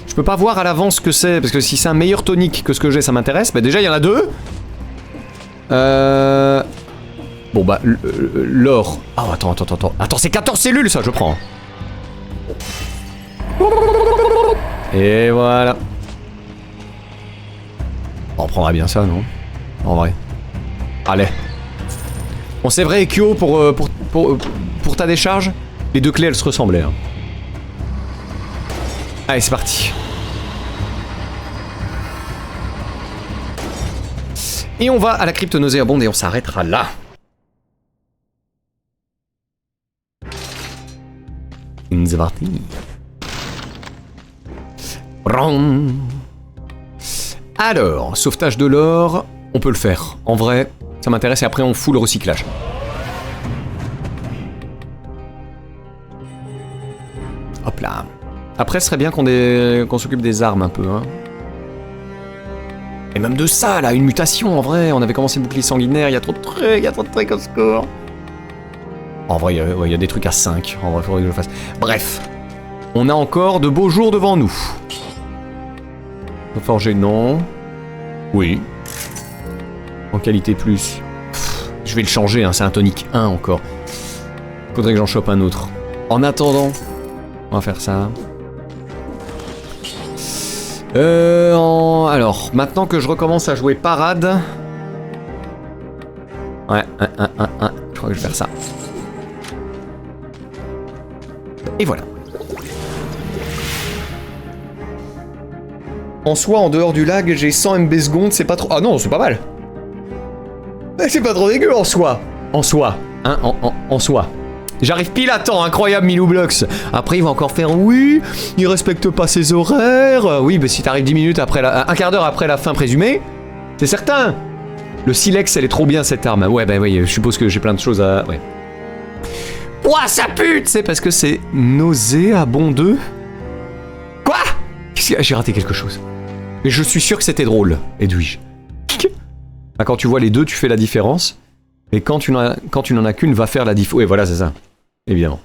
Je peux pas voir à l'avance ce que c'est, parce que si c'est un meilleur tonique que ce que j'ai, ça m'intéresse. Bah déjà, il y en a 2. Bon bah, l'or... Oh, attends. Attends, c'est 14 cellules, ça, je prends. Et voilà. On prendra bien ça, non? En vrai. Allez. Bon, c'est vrai, Ekyo, pour ta décharge, les 2 clés, elles se ressemblaient. Hein. Allez, c'est parti. Et on va à la crypte nauséabonde et on s'arrêtera là. C'est parti. Alors, sauvetage de l'or, on peut le faire. En vrai, ça m'intéresse et après on fout le recyclage. Hop là. Après, ce serait bien qu'on s'occupe des armes un peu. Hein. Et même de ça, là, une mutation en vrai. On avait commencé le bouclier sanguinaire, il y a trop de trucs au secours. En vrai, il y a des trucs à 5. En vrai, faudrait que je le fasse. Bref. On a encore de beaux jours devant nous. Forger, non. Oui. En qualité plus. Pff, je vais le changer, hein, c'est un tonique 1 encore. Faudrait que j'en chope un autre. En attendant, on va faire ça. Alors, maintenant que je recommence à jouer parade... Ouais, je crois que je vais faire ça. Et voilà. En soi, en dehors du lag, j'ai 100 MB secondes, c'est pas trop... Ah non, c'est pas mal. C'est pas trop dégueu en soi. En soi. Hein, en soi. J'arrive pile à temps, incroyable Miloublox. Après, il va encore faire oui, il respecte pas ses horaires. Oui, mais si t'arrives 10 minutes après un quart d'heure après la fin présumée, c'est certain. Le silex, elle est trop bien cette arme. Ouais, bah oui, je suppose que j'ai plein de choses à... Ouais. Ouah, ça pute. C'est parce que c'est nauséabondeux. Quoi? J'ai raté quelque chose. Mais je suis sûr que c'était drôle, Edwige. Quand tu vois les deux, tu fais la différence. Et quand tu n'en as qu'une, va faire la diff. Oui, voilà, c'est ça. Évidemment.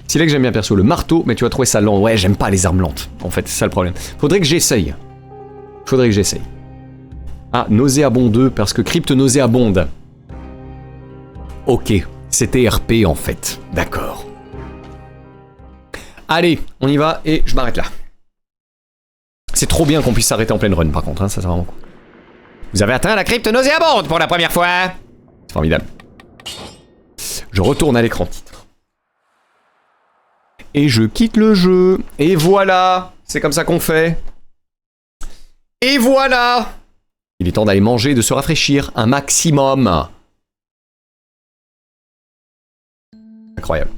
C'est là que j'aime bien perso, le marteau, mais tu vas trouver ça lent. Ouais, j'aime pas les armes lentes. En fait, c'est ça le problème. Faudrait que j'essaye. Ah, nauséabondeux, parce que crypte nauséabonde. Ok, c'était RP en fait. D'accord. Allez, on y va et je m'arrête là. C'est trop bien qu'on puisse s'arrêter en pleine run par contre, hein, ça c'est vraiment cool. Vous avez atteint la crypte nauséabonde pour la première fois. C'est formidable. Je retourne à l'écran titre. Et je quitte le jeu. Et voilà. C'est comme ça qu'on fait. Et voilà. Il est temps d'aller manger et de se rafraîchir un maximum. Incroyable.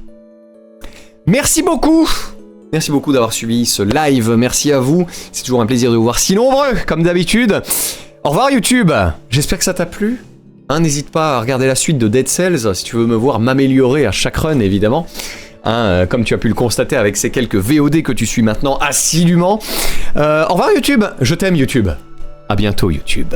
Merci beaucoup. Merci beaucoup d'avoir suivi ce live. Merci à vous. C'est toujours un plaisir de vous voir si nombreux, comme d'habitude. Au revoir YouTube. J'espère que ça t'a plu. Hein, n'hésite pas à regarder la suite de Dead Cells si tu veux me voir m'améliorer à chaque run, évidemment. Hein, comme tu as pu le constater avec ces quelques VOD que tu suis maintenant assidûment. Au revoir YouTube. Je t'aime YouTube. À bientôt YouTube.